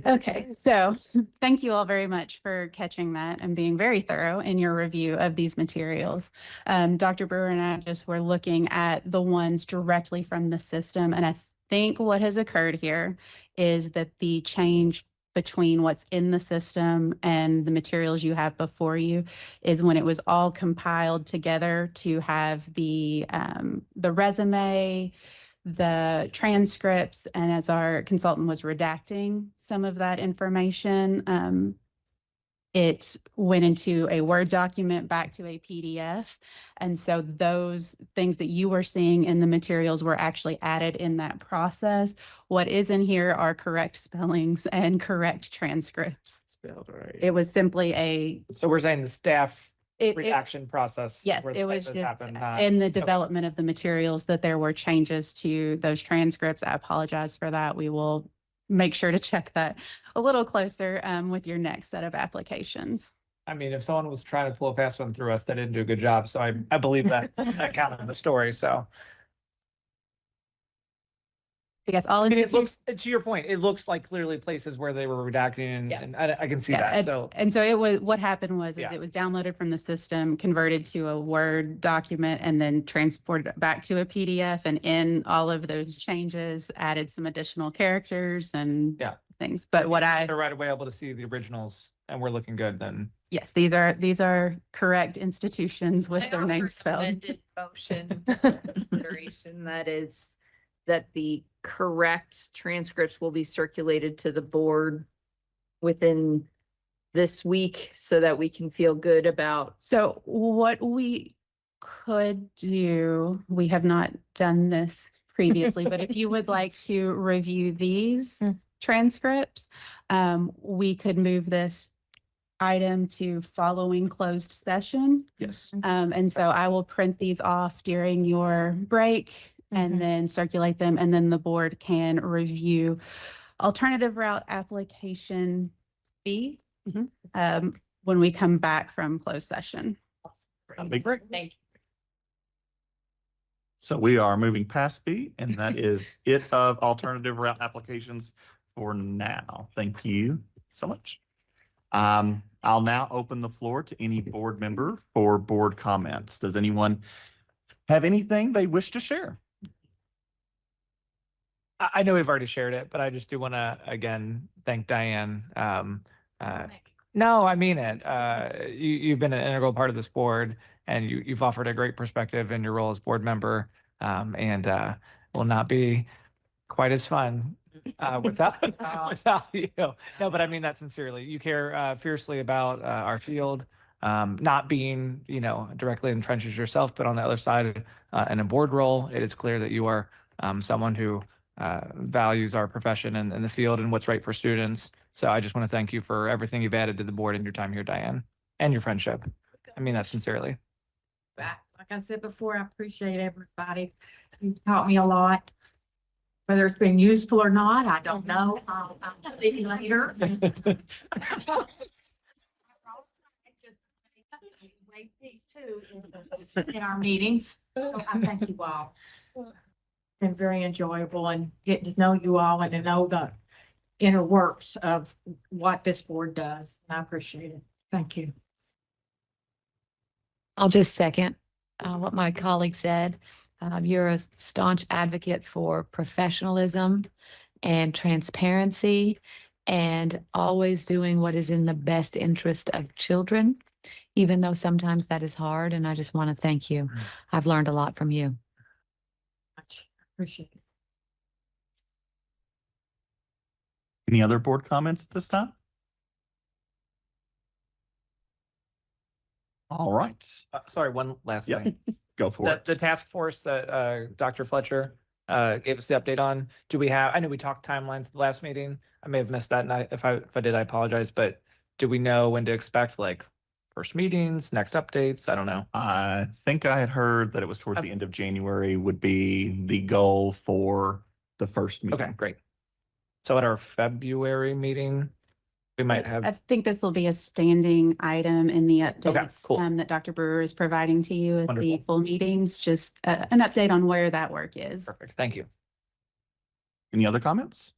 Okay, so thank you all very much for catching that and being very thorough in your review of these materials. Dr. Brewer and I just were looking at the ones directly from the system, and I think what has occurred here is that the change between what's in the system and the materials you have before you is when it was all compiled together to have the resume, the transcripts, and as our consultant was redacting some of that information, it went into a Word document back to a PDF. And so those things that you were seeing in the materials were actually added in that process. What is in here are correct spellings and correct transcripts. Spelled right. It was simply So we're saying the staff it- redaction process. Yes, where the it was typos just happen, not- in the okay. development of the materials that there were changes to those transcripts. I apologize for that. We will make sure to check that a little closer with your next set of applications. I mean, if someone was trying to pull a fast one through us, they didn't do a good job. So I believe that account of the story. So I guess all I mean, it institutions. looks, to your point, it looks like clearly places where they were redacting and I can see that. And, So and so it was, what happened was, is Yeah. it was downloaded from the system, converted to a Word document, and then transported back to a PDF. And in all of those changes, added some additional characters and Yeah. things. But what they're right away able to see the originals and we're looking good then. yes, these are correct institutions with their names spelled. Recommended motion consideration that the correct transcripts will be circulated to the board within this week so that we can feel good about. So what we could do, we have not done this previously, but if you would like to review these transcripts, we could move this item to following closed session. Yes. And so I will print these off during your break and then circulate them, and then the board can review alternative route application B when we come back from closed session. That'd be great. Thank you. So we are moving past B, and that is it of alternative route applications for now. Thank you so much. I'll now open the floor to any board member for board comments. Does anyone have anything they wish to share? I know we've already shared it, but I just do want to, again, thank Diane. No, I mean it. You've been an integral part of this board, and you've offered a great perspective in your role as board member, and will not be quite as fun without you. No, but I mean that sincerely. You care fiercely about our field, not being, directly in the trenches yourself, but on the other side in a board role, it is clear that you are someone who values our profession and the field and what's right for students. So I just want to thank you for everything you've added to the board in your time here, Diane, and your friendship. I mean that sincerely. Like I said before, I appreciate everybody. You've taught me a lot. Whether it's been useful or not, I don't know. I'll see you later. In our meetings. So I thank you all. Been very enjoyable and getting to know you all and to know the inner works of what this board does. I appreciate it. Thank you. I'll just second what my colleague said. You're a staunch advocate for professionalism and transparency and always doing what is in the best interest of children, even though sometimes that is hard. And I just want to thank you. I've learned a lot from you. Appreciate it. Any other board comments at this time? All right, Sorry, one last Yep. thing. go for it. The task force that Dr. Fletcher gave us the update on, do we have, I know we talked timelines at the last meeting. I may have missed that, and if I did, I apologize, but do we know when to expect, like, first meetings, next updates? I don't know. I think I had heard that it was towards the end of January would be the goal for the first meeting. Okay, great. So at our February meeting, we might I have, think this will be a standing item in the updates cool. that Dr. Brewer is providing to you at the Wonderful. full meetings, just an update on where that work is. perfect, thank you. Any other comments?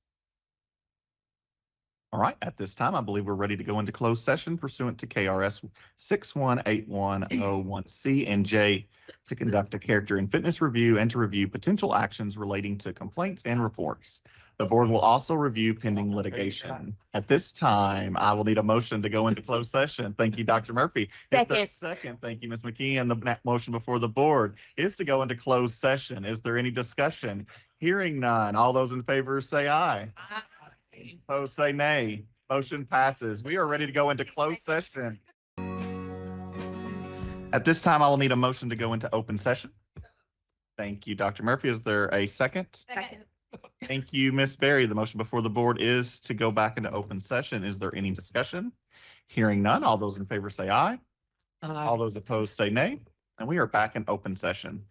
All right, at this time, I believe we're ready to go into closed session pursuant to KRS 618101C and J to conduct a character and fitness review and to review potential actions relating to complaints and reports. The board will also review pending litigation. At this time, I will need a motion to go into closed session. Thank you, Dr. Murphy. If there's a Second, thank you, Ms. McKee. And the motion before the board is to go into closed session. Is there any discussion? Hearing none. All those in favor say aye. Opposed, say nay. Motion passes. We are ready to go into closed session. At this time, I will need a motion to go into open session. Thank you, Dr. Murphy. Is there a second? Second. Thank you, Ms. Berry. The motion before the board is to go back into open session. Is there any discussion? Hearing none. All those in favor say aye. All those opposed say nay. And we are back in open session.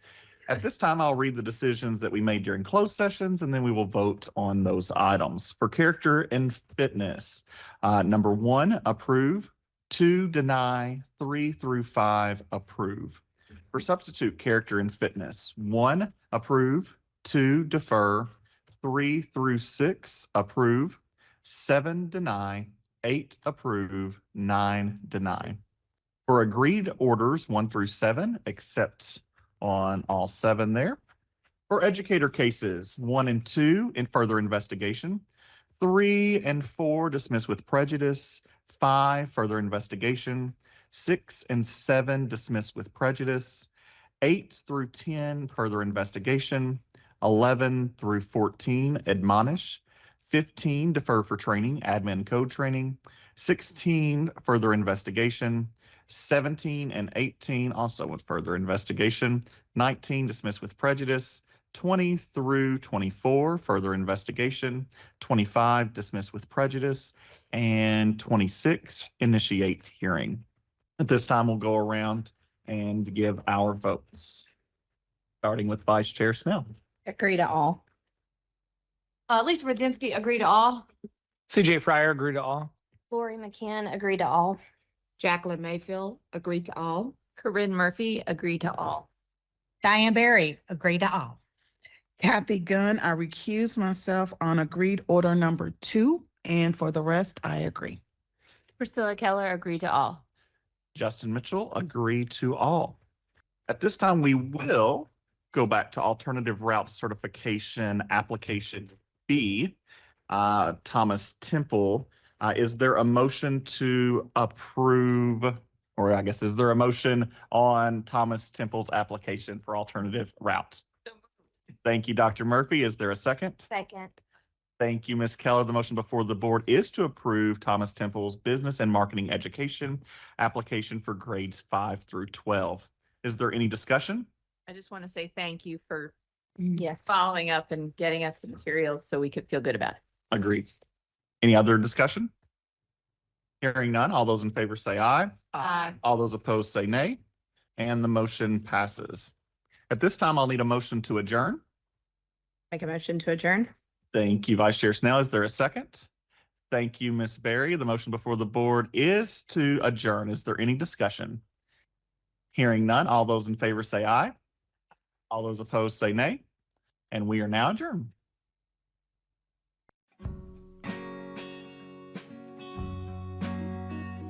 At this time, I'll read the decisions that we made during closed sessions, and then we will vote on those items. For character and fitness, number 1, approve. 2, deny. 3 through 5, approve. For substitute character and fitness, 1, approve. 2, defer. 3 through 6, approve. 7, deny. 8, approve. 9, deny. For agreed orders 1 through 7, accept on all 7 there. For educator cases 1 and 2, in further investigation. 3 and 4, dismiss with prejudice. 5, further investigation. 6 and 7, dismiss with prejudice. 8 through 10, further investigation. 11 through 14, admonish. 15, defer for training, admin code training. 16, further investigation. 17 and 18, also with further investigation. 19, dismiss with prejudice. 20 through 24, further investigation. 25, dismiss with prejudice. And 26, initiate hearing. At this time, we'll go around and give our votes. Starting with Vice Chair Snell. Agree to all. Lisa Rudzinski, agree to all. CJ Fryer, agree to all. Lori McCann, agree to all. Jacqueline Mayfield, agree to all. Corinne Murphy, agree to all. Diane Berry, agree to all. Kathy Gunn, I recuse myself on agreed order number 2, and for the rest, I agree. Priscilla Keller, agree to all. Justin Mitchell, agree to all. At this time, we will go back to alternative route certification application B. Thomas Temple, is there a motion to approve, or I guess, is there a motion on Thomas Temple's application for alternative route? Thank you, Dr. Murphy. Is there a second? Second. Thank you, Ms. Keller. The motion before the board is to approve Thomas Temple's business and marketing education application for grades 5 through 12. Is there any discussion? I just want to say thank you for Yes. following up and getting us the materials so we could feel good about it. Agreed. Any other discussion? Hearing none, all those in favor say aye. Aye. All those opposed say nay, and the motion passes. At this time, I'll need a motion to adjourn. Make a motion to adjourn. Thank you, Vice Chair Snell. Is there a second? Thank you, Ms. Berry. The motion before the board is to adjourn. Is there any discussion? Hearing none, all those in favor say aye. All those opposed say nay, and we are now adjourned.